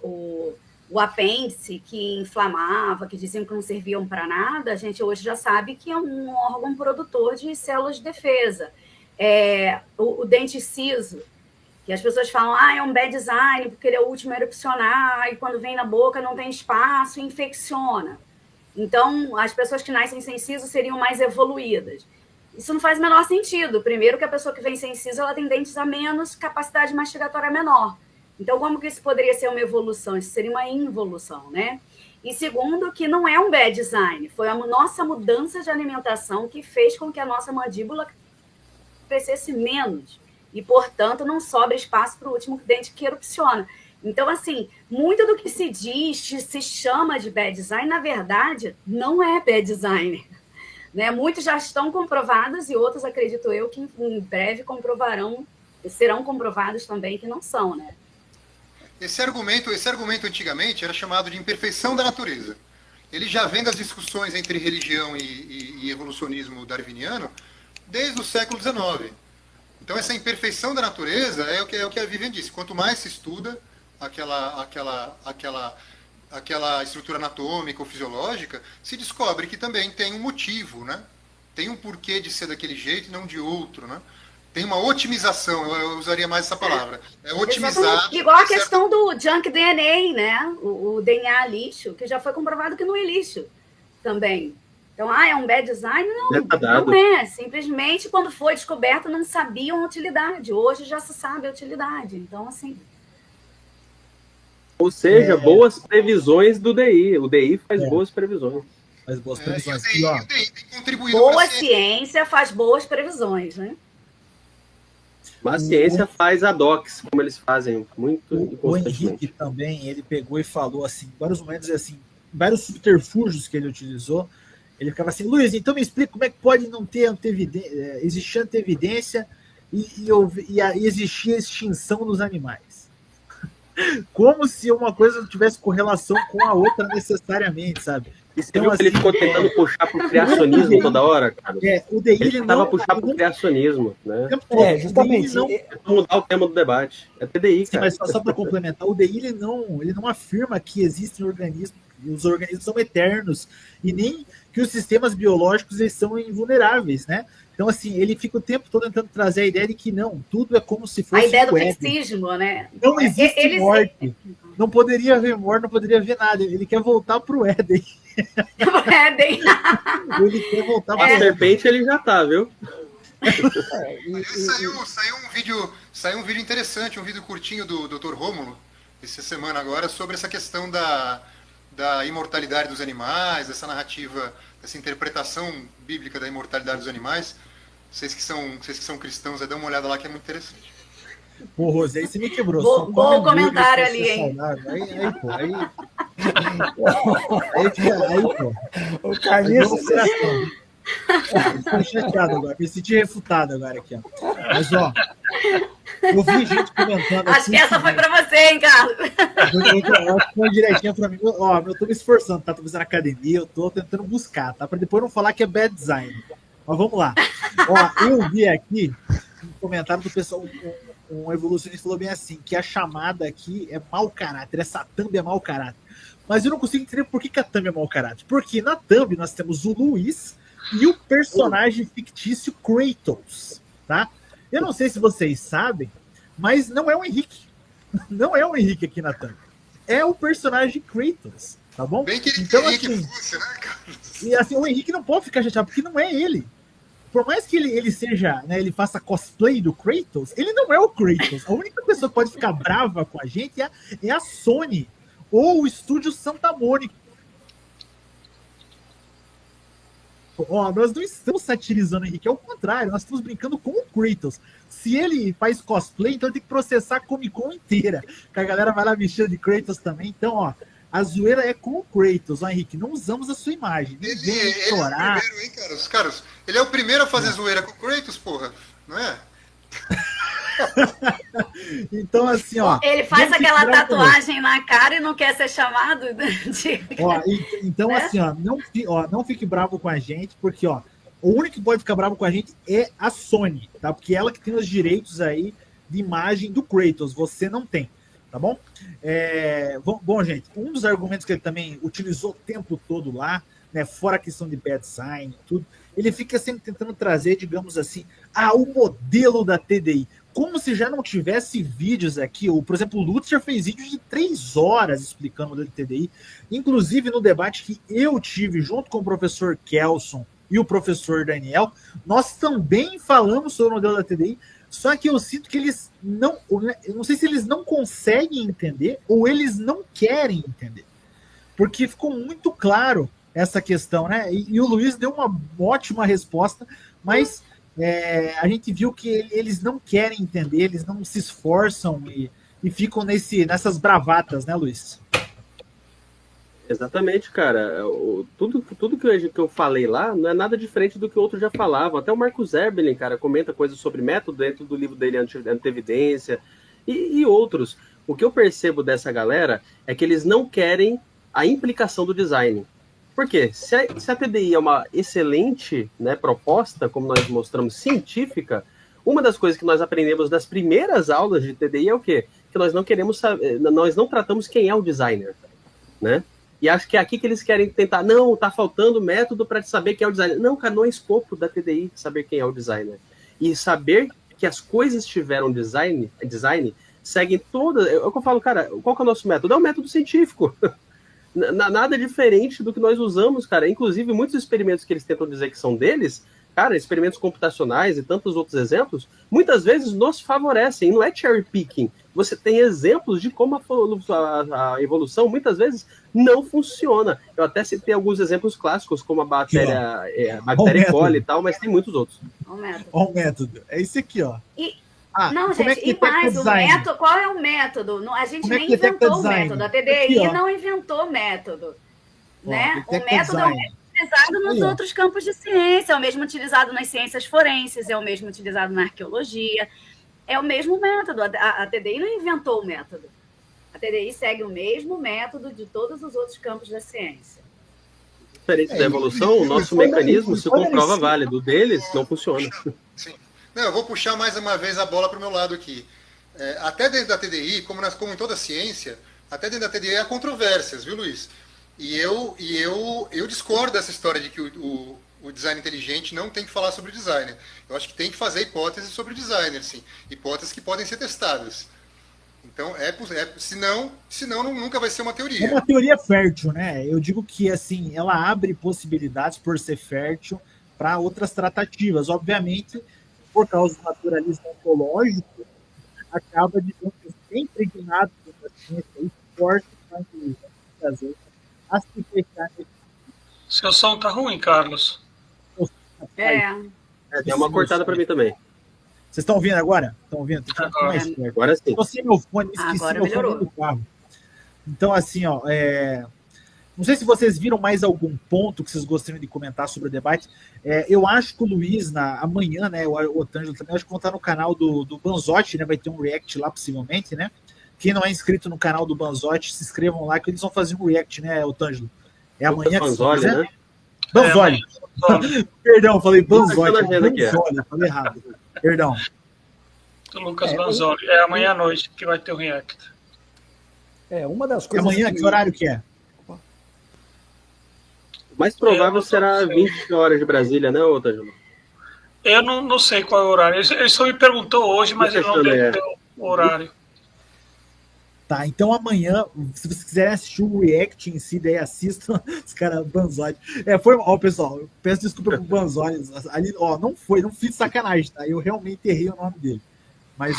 o apêndice que inflamava, que diziam que não serviam para nada, a gente hoje já sabe que é um órgão produtor de células de defesa. O dente ciso, que as pessoas falam, é um bad design porque ele é o último a erupcionar e quando vem na boca não tem espaço e infecciona. Então, as pessoas que nascem sem siso seriam mais evoluídas. Isso não faz o menor sentido. Primeiro que a pessoa que vem sem siso, ela tem dentes a menos, capacidade mastigatória menor. Então, como que isso poderia ser uma evolução? Isso seria uma involução, né? E segundo, que não é um bad design. Foi a nossa mudança de alimentação que fez com que a nossa mandíbula crescesse menos. E, portanto, não sobra espaço para o último dente que erupciona. Então, assim, muito do que se diz, se chama de bad design, na verdade, não é bad design. Né? Muitos já estão comprovados e outros, acredito eu, que em breve serão comprovados também que não são, né? Esse argumento antigamente era chamado de imperfeição da natureza. Ele já vem das discussões entre religião e evolucionismo darwiniano desde o século XIX. Então, essa imperfeição da natureza é o que a Vivian disse. Quanto mais se estuda aquela estrutura anatômica ou fisiológica, se descobre que também tem um motivo, né? Tem um porquê de ser daquele jeito e não de outro, né? Tem uma otimização, eu usaria mais essa palavra. É otimizar. Igual a questão do junk DNA, né? O DNA lixo, que já foi comprovado que não é lixo também. Então, é um bad design? Não é. Simplesmente, quando foi descoberto, não sabiam a utilidade. Hoje já se sabe a utilidade. Então, assim... Ou seja, boas previsões do DI. O DI faz boas previsões. Faz boas previsões. E o DI tem contribuído boa ciência faz boas previsões, né? Mas a ciência faz adox, como eles fazem muito o Henrique também, ele pegou e falou assim, vários momentos assim, vários subterfúgios que ele utilizou. Ele ficava assim, Luiz, então me explica como é que pode não ter existir anteevidência e existir extinção dos animais. Como se uma coisa não tivesse correlação com a outra necessariamente, sabe? E você viu que ele ficou tentando puxar pro criacionismo toda hora, cara? O DI ele tentava puxar pro criacionismo, né? Justamente. Mudar o tema do debate. É TDI, sim, cara. mas só para complementar, o DI ele não afirma que existem organismos, e os organismos são eternos, e nem que os sistemas biológicos eles são invulneráveis, né? Então, assim, ele fica o tempo todo tentando trazer a ideia de que não, tudo é como se fosse a ideia do fixismo, né? Não existe morte. Não poderia haver morte, não poderia haver nada. Ele quer voltar pro Éden. Ele quer voltar pro A serpente ele já tá, viu? Saiu um vídeo interessante, um vídeo curtinho do Dr. Rômulo, essa semana agora, sobre essa questão da imortalidade dos animais, essa narrativa, essa interpretação bíblica da imortalidade dos animais. Vocês que são cristãos, dá uma olhada lá que é muito interessante. Pô, Rosé, você me quebrou. Bom comentário ali, hein? Aí, pô. O Carlinhos... Estou chateado agora, me senti refutado agora aqui, ó. Mas, ó, eu vi gente comentando. Acho que essa foi para você, hein, Carlos? Acho que foi direitinho para mim. Ó, eu tô me esforçando, tá? Tô fazendo academia, eu tô tentando buscar, tá? Para depois não falar que é bad design. Mas vamos lá. Ó, eu vi aqui um comentário do pessoal, um evolucionista falou bem assim, que a chamada aqui é mau caráter, essa thumb é mau caráter. Mas eu não consigo entender por que a thumb é mau caráter. Porque na thumb nós temos o Luiz e o personagem fictício Kratos, tá? Eu não sei se vocês sabem, mas não é o Henrique. Não é o Henrique aqui na thumb. É o personagem Kratos, tá bom? Bem que ele então, queria assim, que fosse, né, Carlos? E assim, o Henrique não pode ficar chateado, porque não é ele. Por mais que ele seja, né, ele faça cosplay do Kratos, ele não é o Kratos. A única pessoa que pode ficar brava com a gente é a Sony ou o estúdio Santa Mônica. Ó, nós não estamos satirizando o Henrique, é o contrário, nós estamos brincando com o Kratos. Se ele faz cosplay, então ele tem que processar a Comic Con inteira, que a galera vai lá vestida de Kratos também. Então, ó, a zoeira é com o Kratos, ó, Henrique, não usamos a sua imagem. Ele é o primeiro, hein, Carlos? Ele é o primeiro a fazer zoeira com o Kratos, porra, não é? Então, assim, ó. Ele faz aquela tatuagem na cara e não quer ser chamado de. Ó, então, assim, ó, não fique bravo com a gente, porque, ó, o único que pode ficar bravo com a gente é a Sony, tá? Porque ela que tem os direitos aí de imagem do Kratos, você não tem, tá bom? Bom, gente, um dos argumentos que ele também utilizou o tempo todo lá, né, fora a questão de bad sign e tudo, ele fica sempre tentando trazer, digamos assim, o modelo da TDI. Como se já não tivesse vídeos aqui, por exemplo, o Lutz já fez vídeos de 3 horas explicando o modelo de TDI, inclusive no debate que eu tive junto com o professor Kelson e o professor Daniel, nós também falamos sobre o modelo da TDI, só que eu sinto que eles eu não sei se eles não conseguem entender ou eles não querem entender, porque ficou muito claro essa questão, né? E o Luiz deu uma ótima resposta, mas a gente viu que eles não querem entender, eles não se esforçam e ficam nessas bravatas, né, Luiz? Exatamente, cara. Tudo que eu falei lá não é nada diferente do que outros já falavam. Até o Marcus Erbelin, cara, comenta coisas sobre método dentro do livro dele, Antievidência, e outros. O que eu percebo dessa galera é que eles não querem a implicação do design. Por quê? Se a TDI é uma excelente, né, proposta, como nós mostramos, científica, uma das coisas que nós aprendemos das primeiras aulas de TDI é o quê? Que nós não queremos saber, nós não tratamos quem é o designer, né? E acho que é aqui que eles querem tentar, não, tá faltando método para saber quem é o designer. Não, cara, não é escopo da TDI saber quem é o designer. E saber que as coisas tiveram design seguem todas... É o que eu falo, cara, qual que é o nosso método? É o método científico. Nada diferente do que nós usamos, cara. Inclusive, muitos experimentos que eles tentam dizer que são deles, cara, experimentos computacionais e tantos outros exemplos, muitas vezes nos favorecem. Não é cherry picking. Você tem exemplos de como a evolução muitas vezes não funciona. Eu até citei alguns exemplos clássicos, como a bactéria E. coli e tal, mas tem muitos outros. Olha o método. É isso aqui, ó. Não, gente, e mais, o método, qual é o método? A gente nem inventou o método. A TDI aqui, não inventou o método. Né? O método é o mesmo utilizado nos outros campos de ciência, é o mesmo utilizado nas ciências forenses, é o mesmo utilizado na arqueologia. É o mesmo método. A TDI não inventou o método. A TDI segue o mesmo método de todos os outros campos da ciência. Diferente da evolução, o nosso mecanismo se comprova válido. O deles não funciona. Sim. Não, eu vou puxar mais uma vez a bola para o meu lado aqui. Até dentro da TDI, como em toda ciência, até dentro da TDI há controvérsias, viu, Luiz? E eu discordo dessa história de que o design inteligente não tem que falar sobre designer. Eu acho que tem que fazer hipóteses sobre designer, sim. Hipóteses que podem ser testadas. Então, senão nunca vai ser uma teoria. É uma teoria fértil, né? Eu digo que, assim, ela abre possibilidades por ser fértil para outras tratativas. Obviamente, por causa do naturalismo ontológico, acaba de ser impregnado da ciência e forte para trazer a se fechar. Seu som tá ruim, Carlos. Deu uma cortada para mim também. Vocês estão ouvindo agora? Estão ouvindo? Agora sim. Você meu fone, esqueci agora meu fone do carro. Então, assim, ó, não sei se vocês viram mais algum ponto que vocês gostariam de comentar sobre o debate. Eu acho que o Luiz, amanhã, né, o Otângelo também, acho que vão estar no canal do Banzotti, né, vai ter um react lá, possivelmente, né? Quem não é inscrito no canal do Banzotti, se inscrevam lá, que eles vão fazer um react, né, Otângelo? É amanhã que Banzoli, né? Banzoli. Perdão, falei Banzotti. Banzoli, falei errado. Perdão. Do Lucas Banzoli. É amanhã à noite que vai ter o react. Uma das coisas... Amanhã, que horário que é? O mais provável será 20 horas de Brasília, né, Otângelo? Eu não sei qual é o horário. Ele só me perguntou hoje, mas ele não deu o horário. Tá, então amanhã, se vocês quiserem assistir o react em si, daí assistam os caras Banzoli. Pessoal, eu peço desculpa pro Banzoli. Ali, não fiz sacanagem, tá? Eu realmente errei o nome dele. Mas,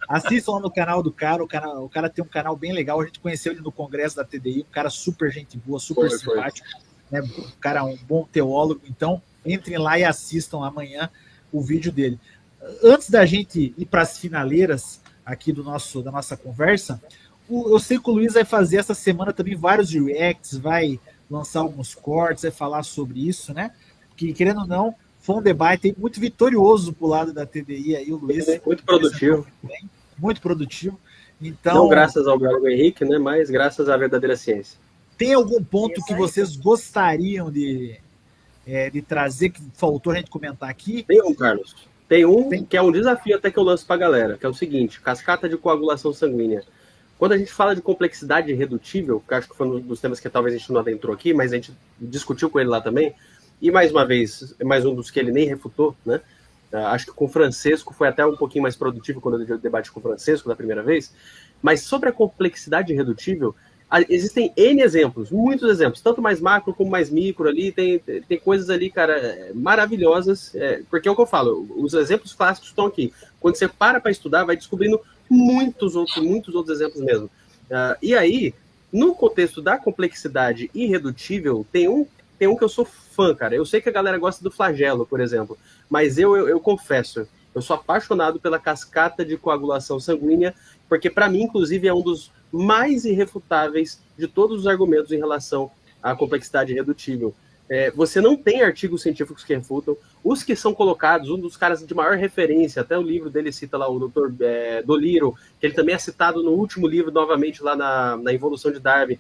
assistam lá no canal do cara. O cara tem um canal bem legal. A gente conheceu ele no congresso da TDI. Um cara super gente boa, super simpático. Né? Um cara, um bom teólogo. Então, entrem lá e assistam amanhã o vídeo dele. Antes da gente ir para as finaleiras aqui da nossa conversa, eu sei que o Luiz vai fazer essa semana também vários reacts, vai lançar alguns cortes, vai falar sobre isso, né? Que, querendo ou não, foi um debate muito vitorioso pro lado da TDI aí, o Luiz. Muito produtivo. Muito produtivo. Então, não graças ao Galo Henrique, né? Mas graças à verdadeira ciência. Tem algum ponto que vocês gostariam de trazer, que faltou a gente comentar aqui? Tem um, Carlos. Tem um que é um desafio até que eu lanço para a galera, que é o seguinte: cascata de coagulação sanguínea. Quando a gente fala de complexidade irredutível, que acho que foi um dos temas que talvez a gente não adentrou aqui, mas a gente discutiu com ele lá também, e mais uma vez, mais um dos que ele nem refutou, né? Acho que com o Francesco foi até um pouquinho mais produtivo quando eu debati com o Francesco da primeira vez, mas sobre a complexidade irredutível, existem N exemplos, muitos exemplos, tanto mais macro como mais micro ali, tem coisas ali, cara, maravilhosas, porque é o que eu falo, os exemplos clássicos estão aqui. Quando você para estudar, vai descobrindo muitos outros exemplos mesmo. E aí, no contexto da complexidade irredutível, tem um que eu sou fã, cara. Eu sei que a galera gosta do flagelo, por exemplo, mas eu confesso Eu sou apaixonado pela cascata de coagulação sanguínea, porque para mim, inclusive, é um dos mais irrefutáveis de todos os argumentos em relação à complexidade irredutível. Você não tem artigos científicos que refutam. Os que são colocados, um dos caras de maior referência, até o livro dele cita lá o Dr. Dolittle, que ele também é citado no último livro, novamente, lá na Evolução de Darwin.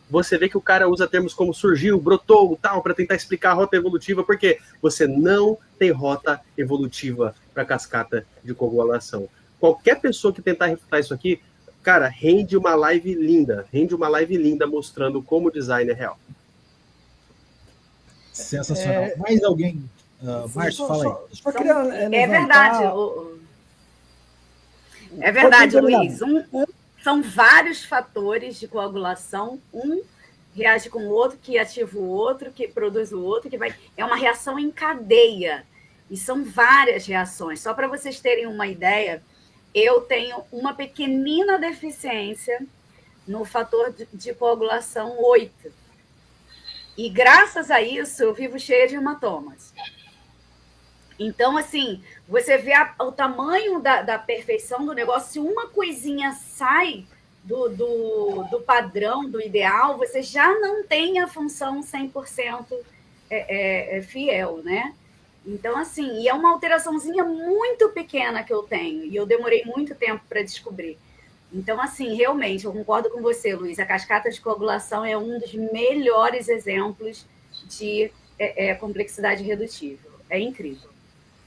Você vê que o cara usa termos como surgiu, brotou, tal, para tentar explicar a rota evolutiva, porque você não tem rota evolutiva para cascata de coagulação. Qualquer pessoa que tentar refutar isso aqui, cara, rende uma live linda mostrando como o design é real. Sensacional. Mais alguém? Márcio, fala aí. Só queria É verdade. É verdade, Luiz. São vários fatores de coagulação. Um reage com o outro, que ativa o outro, que produz o outro, que vai. É uma reação em cadeia. E são várias reações. Só para vocês terem uma ideia, eu tenho uma pequenina deficiência no fator de coagulação 8. E graças a isso, eu vivo cheia de hematomas. Então, assim, você vê o tamanho da perfeição do negócio. Se uma coisinha sai do padrão, do ideal, você já não tem a função 100% fiel, né? Então, assim, e é uma alteraçãozinha muito pequena que eu tenho. E eu demorei muito tempo para descobrir. Então, assim, realmente, eu concordo com você, Luiz. A cascata de coagulação é um dos melhores exemplos de complexidade irredutível. É incrível.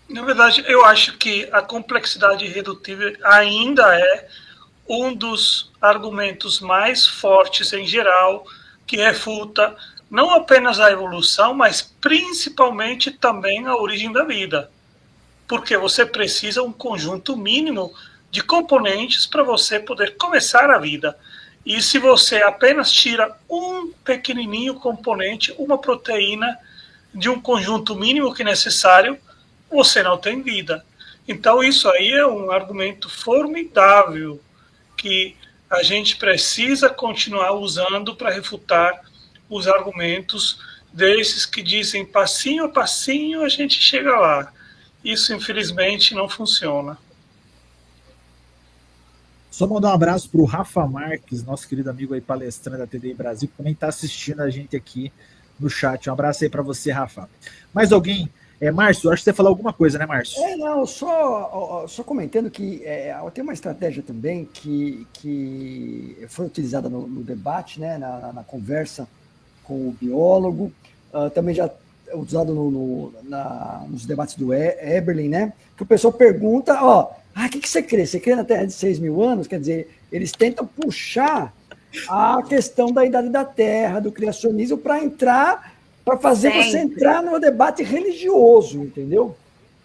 Na verdade, eu acho que a complexidade irredutível ainda é um dos argumentos mais fortes em geral que refuta não apenas a evolução, mas principalmente também a origem da vida. Porque você precisa um conjunto mínimo de componentes para você poder começar a vida. E se você apenas tira um pequenininho componente, uma proteína, de um conjunto mínimo que é necessário, você não tem vida. Então isso aí é um argumento formidável que a gente precisa continuar usando para refutar os argumentos desses que dizem passinho a passinho a gente chega lá. Isso infelizmente não funciona. Só mandar um abraço para o Rafa Marques, nosso querido amigo aí, palestrante da TDI Brasil, que também está assistindo a gente aqui no chat. Um abraço aí para você, Rafa. Mais alguém? Márcio, acho que você falou alguma coisa, né, Márcio? Não, só comentando que tem uma estratégia também que foi utilizada no debate, né, na conversa com o biólogo, também já usado nos debates do Eberlin, né, que o pessoal pergunta, o que você crê? Você crê na Terra de 6 mil anos? Quer dizer, eles tentam puxar a questão da idade da Terra, do criacionismo, para fazer você entrar no debate religioso, entendeu?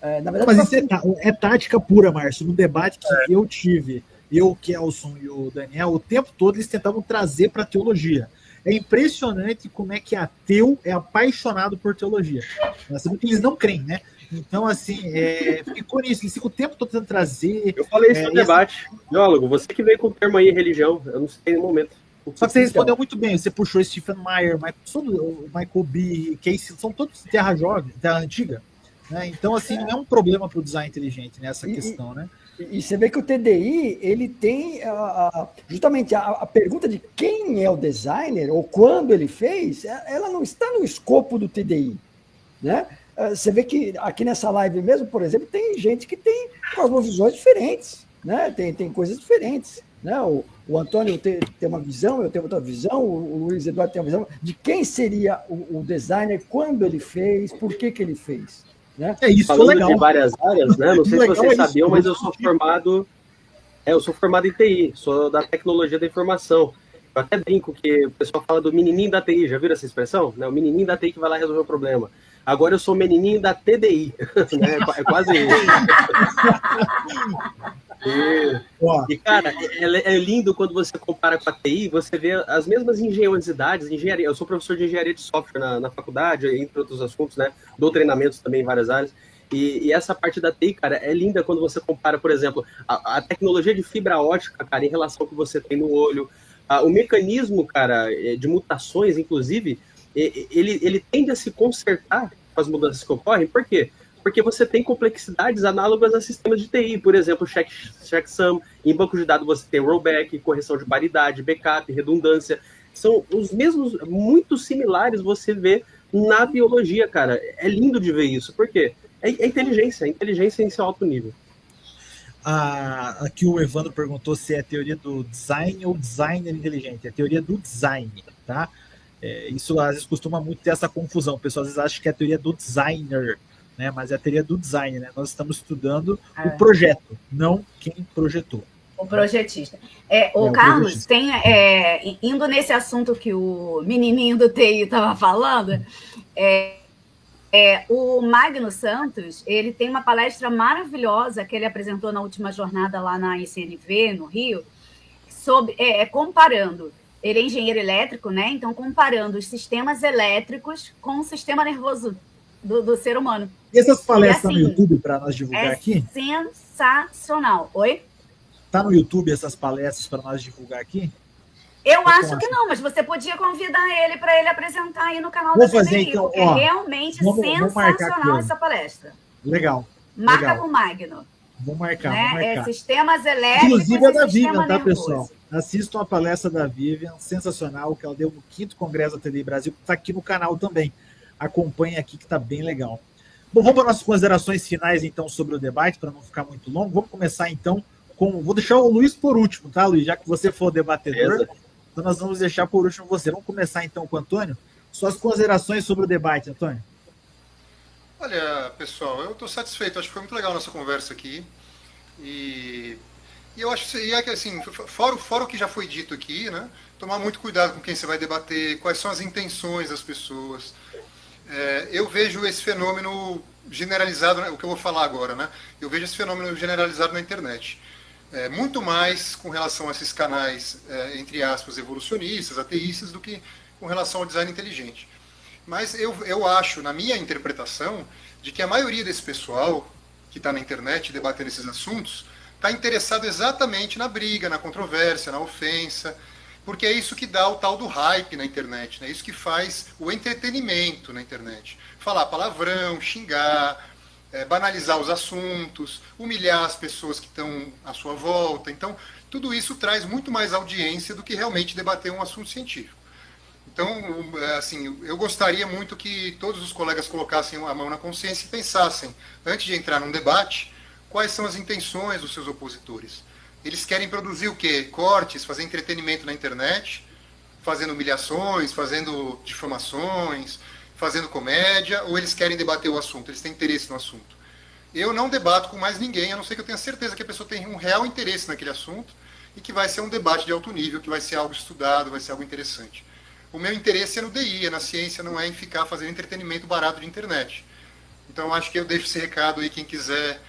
Na verdade, mas isso é tática pura, Márcio. No debate que eu tive, eu, o Kelson e o Daniel, o tempo todo eles tentavam trazer para a teologia. É impressionante como é que ateu é apaixonado por teologia. Nós sabemos que eles não creem, né? Então, assim, ficou nisso. Eles ficam o tempo todo tentando trazer... Eu falei isso no debate. Biólogo, você que veio com o termo aí, religião, eu não sei em nenhum momento. Só que você respondeu muito bem. Você puxou Stephen Meyer, Michael B., Casey, são todos terra jovem, terra antiga. Né? Então, assim, não é um problema para o design inteligente nessa questão, né? E você vê que o TDI, ele tem justamente a pergunta de quem é o designer, ou quando ele fez, ela não está no escopo do TDI, né? Você vê que aqui nessa live mesmo, por exemplo, tem gente que tem cosmovisões diferentes, né? Tem coisas diferentes, né? O Antônio tem uma visão, eu tenho outra visão, o Luiz Eduardo tem uma visão de quem seria o designer, quando ele fez, por que ele fez. Né? Isso falando legal. De várias áreas, né? Não sei se vocês sabiam, mas eu sou formado em TI, sou da tecnologia da informação. Eu até brinco que o pessoal fala do menininho da TI, já viram essa expressão? Né? O menininho da TI que vai lá resolver o problema. Agora eu sou o menininho da TDI, né? É quase isso. E, cara, é lindo quando você compara com a TI, você vê as mesmas engenhosidades, engenharia. Eu sou professor de engenharia de software na faculdade, entre outros assuntos, né? Dou treinamentos também em várias áreas. E essa parte da TI, cara, é linda quando você compara, por exemplo, a tecnologia de fibra ótica, cara, em relação ao que você tem no olho. O mecanismo, cara, de mutações, inclusive, ele tende a se consertar com as mudanças que ocorrem. Por quê? porque você tem complexidades análogas a sistemas de TI, por exemplo, checksum, em banco de dados você tem rollback, correção de paridade, backup, redundância, são os mesmos, muito similares você vê na biologia, cara. É lindo de ver isso, por quê? É inteligência em seu alto nível. Aqui o Evandro perguntou se é a teoria do design ou designer inteligente. É a teoria do design, tá? Isso às vezes costuma muito ter essa confusão. O pessoal às vezes acha que é a teoria do designer, né? Mas é a teoria do design, né? Nós estamos estudando o projeto, não quem projetou. O projetista. O Carlos, indo nesse assunto que o menininho do TI estava falando, o Magno Santos, ele tem uma palestra maravilhosa que ele apresentou na última jornada lá na ICNV, no Rio, sobre, comparando, ele é engenheiro elétrico, né? Então, comparando os sistemas elétricos com o sistema nervoso do ser humano. E essas palestras no YouTube para nós divulgar aqui? Sensacional. Oi? Tá no YouTube essas palestras para nós divulgar aqui? Eu acho que não, mas você podia convidar ele para ele apresentar aí no canal da TDI, então, porque é realmente sensacional essa palestra. Legal. Marca com o Magno. Vou marcar, né? vou marcar. Sistemas elétricos. Inclusive é da Vivian, tá, nervoso. pessoal? Assistam a palestra da Vivian, sensacional, que ela deu no 5º Congresso da TDI Brasil, que está aqui no canal também. Acompanhe aqui que está bem legal. Bom, vamos para nossas considerações finais, então, sobre o debate, para não ficar muito longo. Vamos começar, então, com... Vou deixar o Luiz por último, tá, Luiz? Já que você for o debatedor, então nós vamos deixar por último você. Vamos começar, então, com o Antônio. Suas considerações sobre o debate, Antônio. Olha, pessoal, eu estou satisfeito. Acho que foi muito legal a nossa conversa aqui. E eu acho que, assim, fora o que já foi dito aqui, né? Tomar muito cuidado com quem você vai debater, quais são as intenções das pessoas. Eu vejo esse fenômeno generalizado, né, o que eu vou falar agora, né? Eu vejo esse fenômeno generalizado na internet. Muito mais com relação a esses canais, entre aspas, evolucionistas, ateístas, do que com relação ao design inteligente. Mas eu acho, na minha interpretação, de que a maioria desse pessoal que está na internet debatendo esses assuntos está interessado exatamente na briga, na controvérsia, na ofensa, porque é isso que dá o tal do hype na internet, né? É isso que faz o entretenimento na internet. Falar palavrão, xingar, banalizar os assuntos, humilhar as pessoas que estão à sua volta. Então, tudo isso traz muito mais audiência do que realmente debater um assunto científico. Então, assim, eu gostaria muito que todos os colegas colocassem a mão na consciência e pensassem, antes de entrar num debate, quais são as intenções dos seus opositores. Eles querem produzir o quê? Cortes, fazer entretenimento na internet, fazendo humilhações, fazendo difamações, fazendo comédia, ou eles querem debater o assunto, eles têm interesse no assunto. Eu não debato com mais ninguém, a não ser que eu tenha certeza que a pessoa tem um real interesse naquele assunto e que vai ser um debate de alto nível, que vai ser algo estudado, vai ser algo interessante. O meu interesse é no DI, é na ciência, não é em ficar fazendo entretenimento barato de internet. Então, eu acho que eu deixo esse recado aí, quem quiser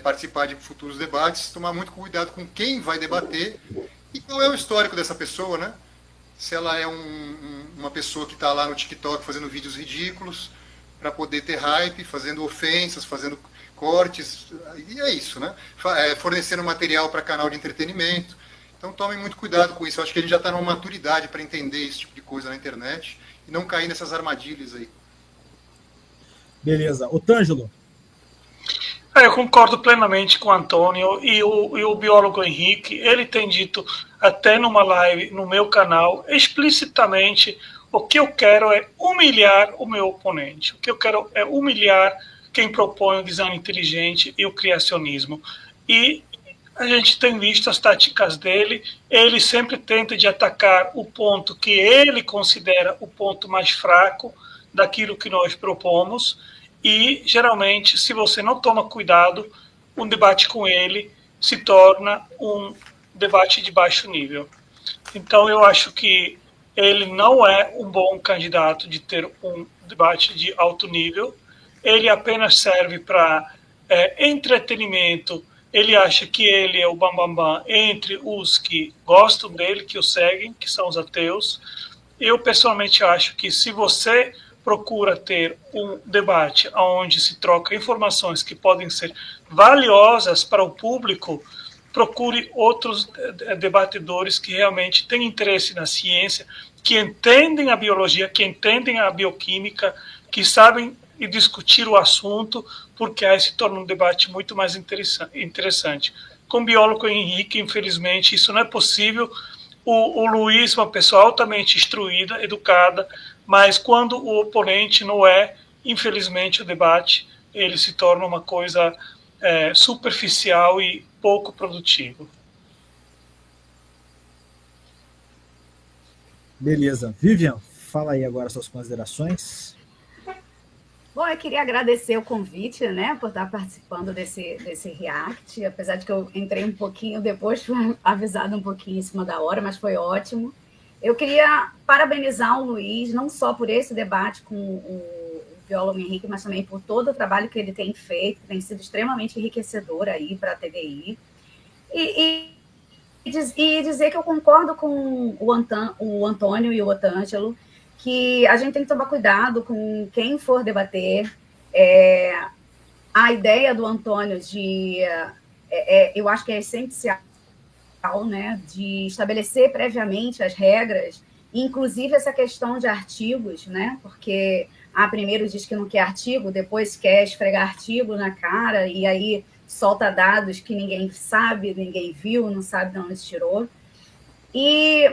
participar de futuros debates, tomar muito cuidado com quem vai debater e qual é o histórico dessa pessoa, né? Se ela é uma pessoa que está lá no TikTok fazendo vídeos ridículos para poder ter hype, fazendo ofensas, fazendo cortes, e é isso, né? Fornecendo material para canal de entretenimento. Então tomem muito cuidado com isso. Eu acho que a gente já está numa maturidade para entender esse tipo de coisa na internet e não cair nessas armadilhas aí. Beleza. O Tângelo. Eu concordo plenamente com o Antônio e o biólogo Henrique. Ele tem dito até numa live no meu canal explicitamente: o que eu quero é humilhar o meu oponente. O que eu quero é humilhar quem propõe o design inteligente e o criacionismo. E a gente tem visto as táticas dele. Ele sempre tenta de atacar o ponto que ele considera o ponto mais fraco daquilo que nós propomos. E, geralmente, se você não toma cuidado, um debate com ele se torna um debate de baixo nível. Então, eu acho que ele não é um bom candidato de ter um debate de alto nível. Ele apenas serve para entretenimento. Ele acha que ele é o bambambam entre os que gostam dele, que o seguem, que são os ateus. Eu, pessoalmente, acho que se você procura ter um debate onde se troca informações que podem ser valiosas para o público, procure outros debatedores que realmente têm interesse na ciência, que entendem a biologia, que entendem a bioquímica, que sabem e discutir o assunto, porque aí se torna um debate muito mais interessante. Com o biólogo Henrique, infelizmente, isso não é possível. O Luiz é uma pessoa altamente instruída, educada, mas quando o oponente não é, infelizmente, o debate ele se torna uma coisa superficial e pouco produtivo. Beleza. Vivian, fala aí agora suas considerações. Bom, eu queria agradecer o convite, né, por estar participando desse React, apesar de que eu entrei um pouquinho depois, fui avisado um pouquinho em cima da hora, mas foi ótimo. Eu queria parabenizar o Luiz, não só por esse debate com o biólogo Henrique, mas também por todo o trabalho que ele tem feito, que tem sido extremamente enriquecedor aí para a TDI. E dizer que eu concordo com o Antônio e o Otângelo, que a gente tem que tomar cuidado com quem for debater. A ideia do Antônio eu acho que é essencial, né, de estabelecer previamente as regras, inclusive essa questão de artigos, né, porque primeiro diz que não quer artigo, depois quer esfregar artigo na cara, e aí solta dados que ninguém sabe, ninguém viu, não sabe de onde tirou. E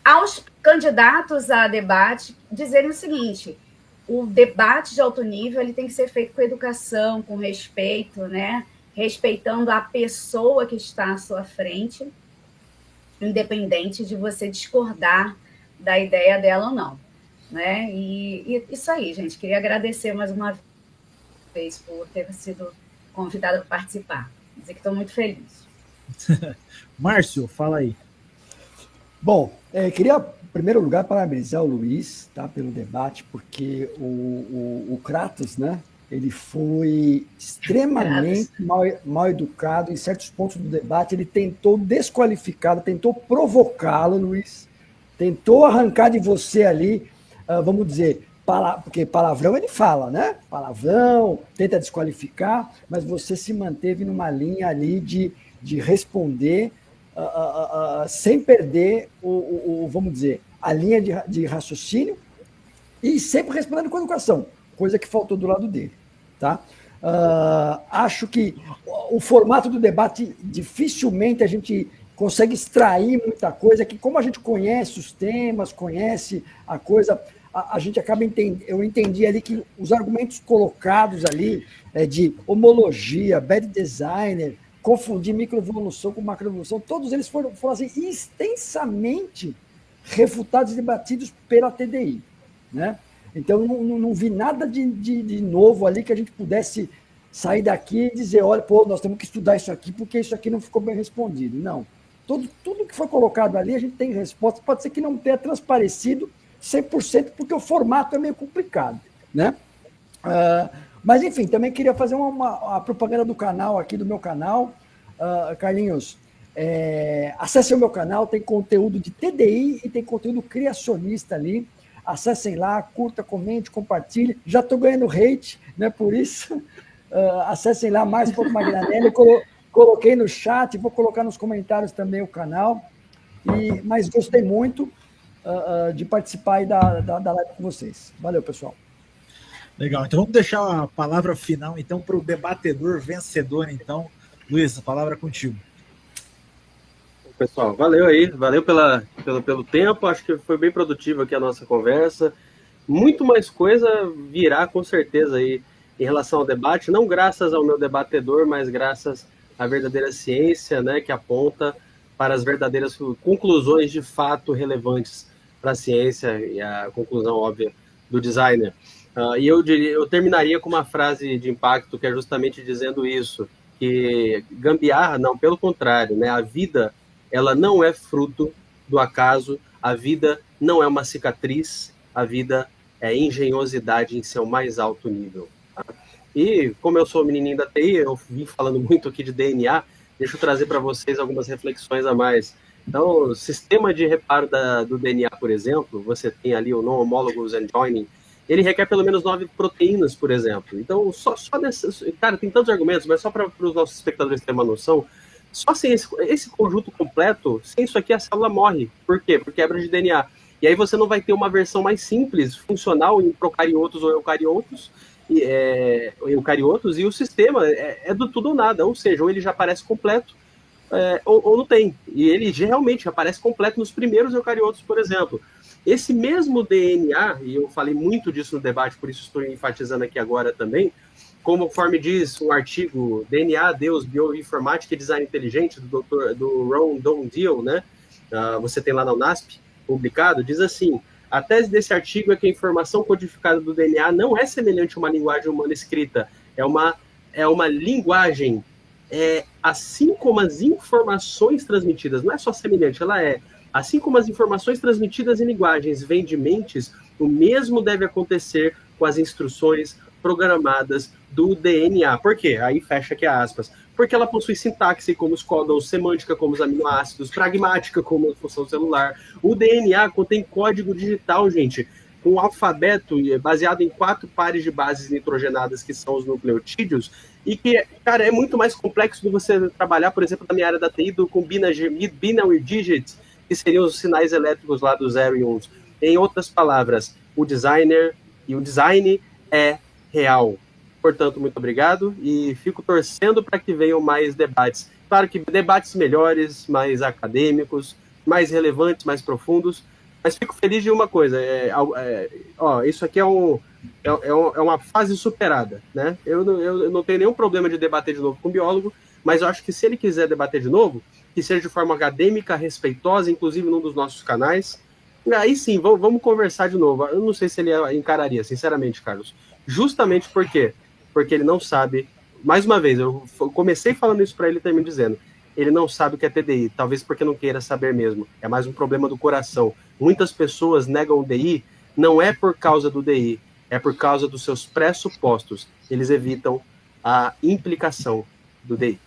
aos candidatos a debate dizerem o seguinte: o debate de alto nível ele tem que ser feito com educação, com respeito, né? Respeitando a pessoa que está à sua frente, independente de você discordar da ideia dela ou não, né? E isso aí, gente. Queria agradecer mais uma vez por ter sido convidada para participar. Dizer que estou muito feliz. Márcio, fala aí. Bom, queria, em primeiro lugar, parabenizar o Luiz, tá, pelo debate, porque o Kratos, né, ele foi extremamente mal educado em certos pontos do debate. Ele tentou desqualificá-lo, tentou provocá-lo, Luiz, tentou arrancar de você ali, vamos dizer, porque palavrão ele fala, né? Palavrão, tenta desqualificar, mas você se manteve numa linha ali de responder sem perder vamos dizer, a linha de raciocínio e sempre respondendo com educação, coisa que faltou do lado dele, tá? Acho que o formato do debate dificilmente a gente consegue extrair muita coisa, que como a gente conhece os temas, conhece a coisa, a gente acaba entendendo. Eu entendi ali que os argumentos colocados ali de homologia, bad designer, confundir microevolução com macroevolução, todos eles foram assim, extensamente refutados e debatidos pela TDI, né? Então, não vi nada de novo ali que a gente pudesse sair daqui e dizer, olha, pô, nós temos que estudar isso aqui porque isso aqui não ficou bem respondido. Não. Tudo que foi colocado ali, a gente tem resposta. Pode ser que não tenha transparecido 100%, porque o formato é meio complicado, né? Mas, enfim, também queria fazer a propaganda do canal aqui, do meu canal. Carlinhos, acessem o meu canal, tem conteúdo de TDI e tem conteúdo criacionista ali. Acessem lá, curta, comente, compartilhe. Já estou ganhando hate, né? Por isso, acessem lá, mais.magranelli. Coloquei no chat, vou colocar nos comentários também o canal. Mas gostei muito de participar aí da live com vocês. Valeu, pessoal. Legal, então vamos deixar a palavra final então para o debatedor vencedor. Então, Luiz, a palavra é contigo. Pessoal, valeu aí, valeu pelo tempo, acho que foi bem produtiva aqui a nossa conversa. Muito mais coisa virá com certeza aí em relação ao debate, não graças ao meu debatedor, mas graças à verdadeira ciência, né, que aponta para as verdadeiras conclusões de fato relevantes para a ciência e a conclusão óbvia do designer. E eu terminaria com uma frase de impacto que é justamente dizendo isso, que gambiarra, não, pelo contrário, né, a vida ela não é fruto do acaso, a vida não é uma cicatriz, a vida é engenhosidade em seu mais alto nível. Tá? E como eu sou menininho da TI, eu vim falando muito aqui de DNA, deixa eu trazer para vocês algumas reflexões a mais. Então, o sistema de reparo do DNA, por exemplo, você tem ali o non-homologous and joining, ele requer pelo menos 9 proteínas, por exemplo. Então, só dessas... Cara, tem tantos argumentos, mas só para os nossos espectadores terem uma noção, só sem esse conjunto completo, sem isso aqui a célula morre. Por quê? Por quebra de DNA. E aí você não vai ter uma versão mais simples, funcional em procariotos ou eucariotos, e o sistema é do tudo ou nada, ou seja, ou ele já aparece completo, ou não tem. E ele realmente aparece completo nos primeiros eucariotos, por exemplo. Esse mesmo DNA, e eu falei muito disso no debate, por isso estou enfatizando aqui agora também, conforme diz um artigo DNA, Deus, Bioinformática e Design Inteligente, do Ron Don-Deal, né? Você tem lá na UNASP, publicado, diz assim: a tese desse artigo é que a informação codificada do DNA não é semelhante a uma linguagem humana escrita, é uma linguagem, assim como as informações transmitidas, não é só semelhante, ela assim como as informações transmitidas em linguagens vêm de mentes, o mesmo deve acontecer com as instruções programadas do DNA. Por quê? Aí fecha aqui aspas. Porque ela possui sintaxe, como os códons, semântica, como os aminoácidos, pragmática, como a função celular. O DNA contém código digital, gente, com um alfabeto baseado em 4 pares de bases nitrogenadas, que são os nucleotídeos, e que, cara, é muito mais complexo de você trabalhar, por exemplo, na minha área da TI, com binary digits, que seriam os sinais elétricos lá do 0 e 1. Em outras palavras, o design é real. Portanto, muito obrigado e fico torcendo para que venham mais debates. Claro que debates melhores, mais acadêmicos, mais relevantes, mais profundos, mas fico feliz de uma coisa, isso aqui é uma fase superada, né? Eu não tenho nenhum problema de debater de novo com o biólogo, mas eu acho que se ele quiser debater de novo, que seja de forma acadêmica, respeitosa, inclusive num dos nossos canais, aí sim, vamos conversar de novo. Eu não sei se ele encararia, sinceramente, Carlos. Justamente porque ele não sabe, mais uma vez, eu comecei falando isso para ele e termino dizendo, ele não sabe o que é TDI, talvez porque não queira saber mesmo, é mais um problema do coração. Muitas pessoas negam o DI, não é por causa do DI, é por causa dos seus pressupostos, eles evitam a implicação do DI.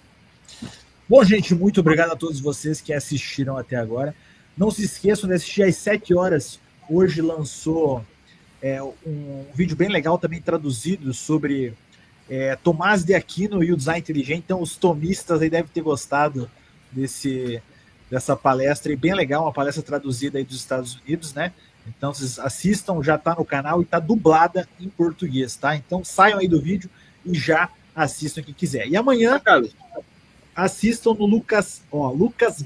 Bom, gente, muito obrigado a todos vocês que assistiram até agora. Não se esqueçam de assistir às 7 horas, hoje lançou um vídeo bem legal também traduzido sobre Tomás de Aquino e o design inteligente. Então os tomistas aí devem ter gostado dessa palestra, e bem legal, uma palestra traduzida aí dos Estados Unidos, né? Então vocês assistam, já está no canal e está dublada em português, tá? Então saiam aí do vídeo e já assistam quem quiser. E amanhã assistam no Lucas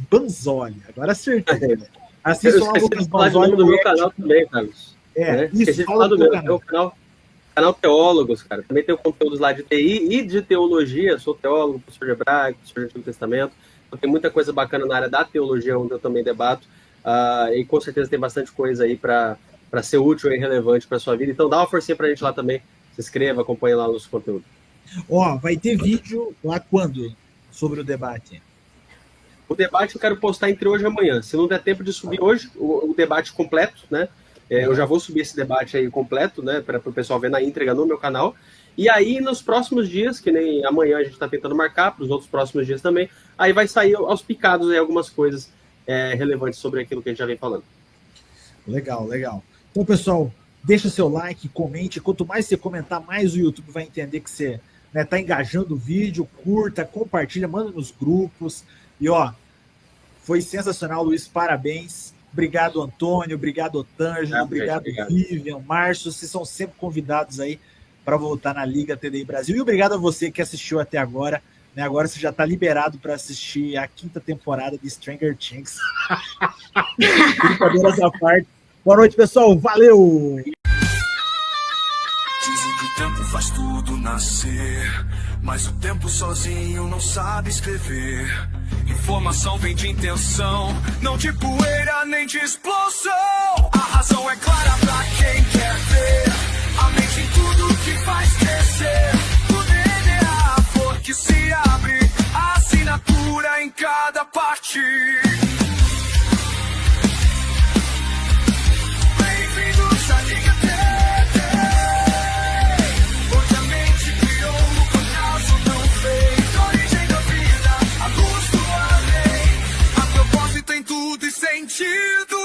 Banzoli, agora acertei. Assistam lá o Lucas Banzoli no meu canal também, Carlos. Isso, fala do meu canal Teólogos, cara. Também tem conteúdos lá de TI e de teologia. Sou teólogo, professor de hebraico, professor de Antigo Testamento. Então tem muita coisa bacana na área da teologia, onde eu também debato. E com certeza tem bastante coisa aí para ser útil e relevante para sua vida. Então dá uma forcinha pra gente lá também. Se inscreva, acompanhe lá os conteúdos. Vai ter vídeo lá quando? Sobre o debate? O debate eu quero postar entre hoje e amanhã. Se não der tempo de subir hoje, o debate completo, né? Eu já vou subir esse debate aí completo, né, para o pessoal ver na íntegra no meu canal. E aí, nos próximos dias, que nem amanhã a gente está tentando marcar, para os outros próximos dias também, aí vai sair aos picados aí algumas coisas relevantes sobre aquilo que a gente já vem falando. Legal. Então, pessoal, deixa seu like, comente. Quanto mais você comentar, mais o YouTube vai entender que você está engajando o vídeo. Curta, compartilha, manda nos grupos. E, foi sensacional, Luiz, parabéns. Obrigado, Antônio. Obrigado, Otângelo. Obrigado, Vivian, Márcio. Vocês são sempre convidados aí para voltar na Liga TDI Brasil. E obrigado a você que assistiu até agora. Né? Agora você já está liberado para assistir a 5ª temporada de Stranger Things. Brincadeiras à parte. Boa noite, pessoal. Valeu! Dizem que o tempo faz tudo nascer, mas o tempo sozinho não sabe escrever. Informação vem de intenção, não de poeira nem de explosão. A razão é clara pra quem quer ver, a mente em tudo que faz crescer. O DNA, a flor que se abre, a assinatura em cada parte. Bem-vindos à Liga TDI, onde a mente criou o que o caso não fez. Origem da vida, a luz do além, a propósito em tudo e sentido.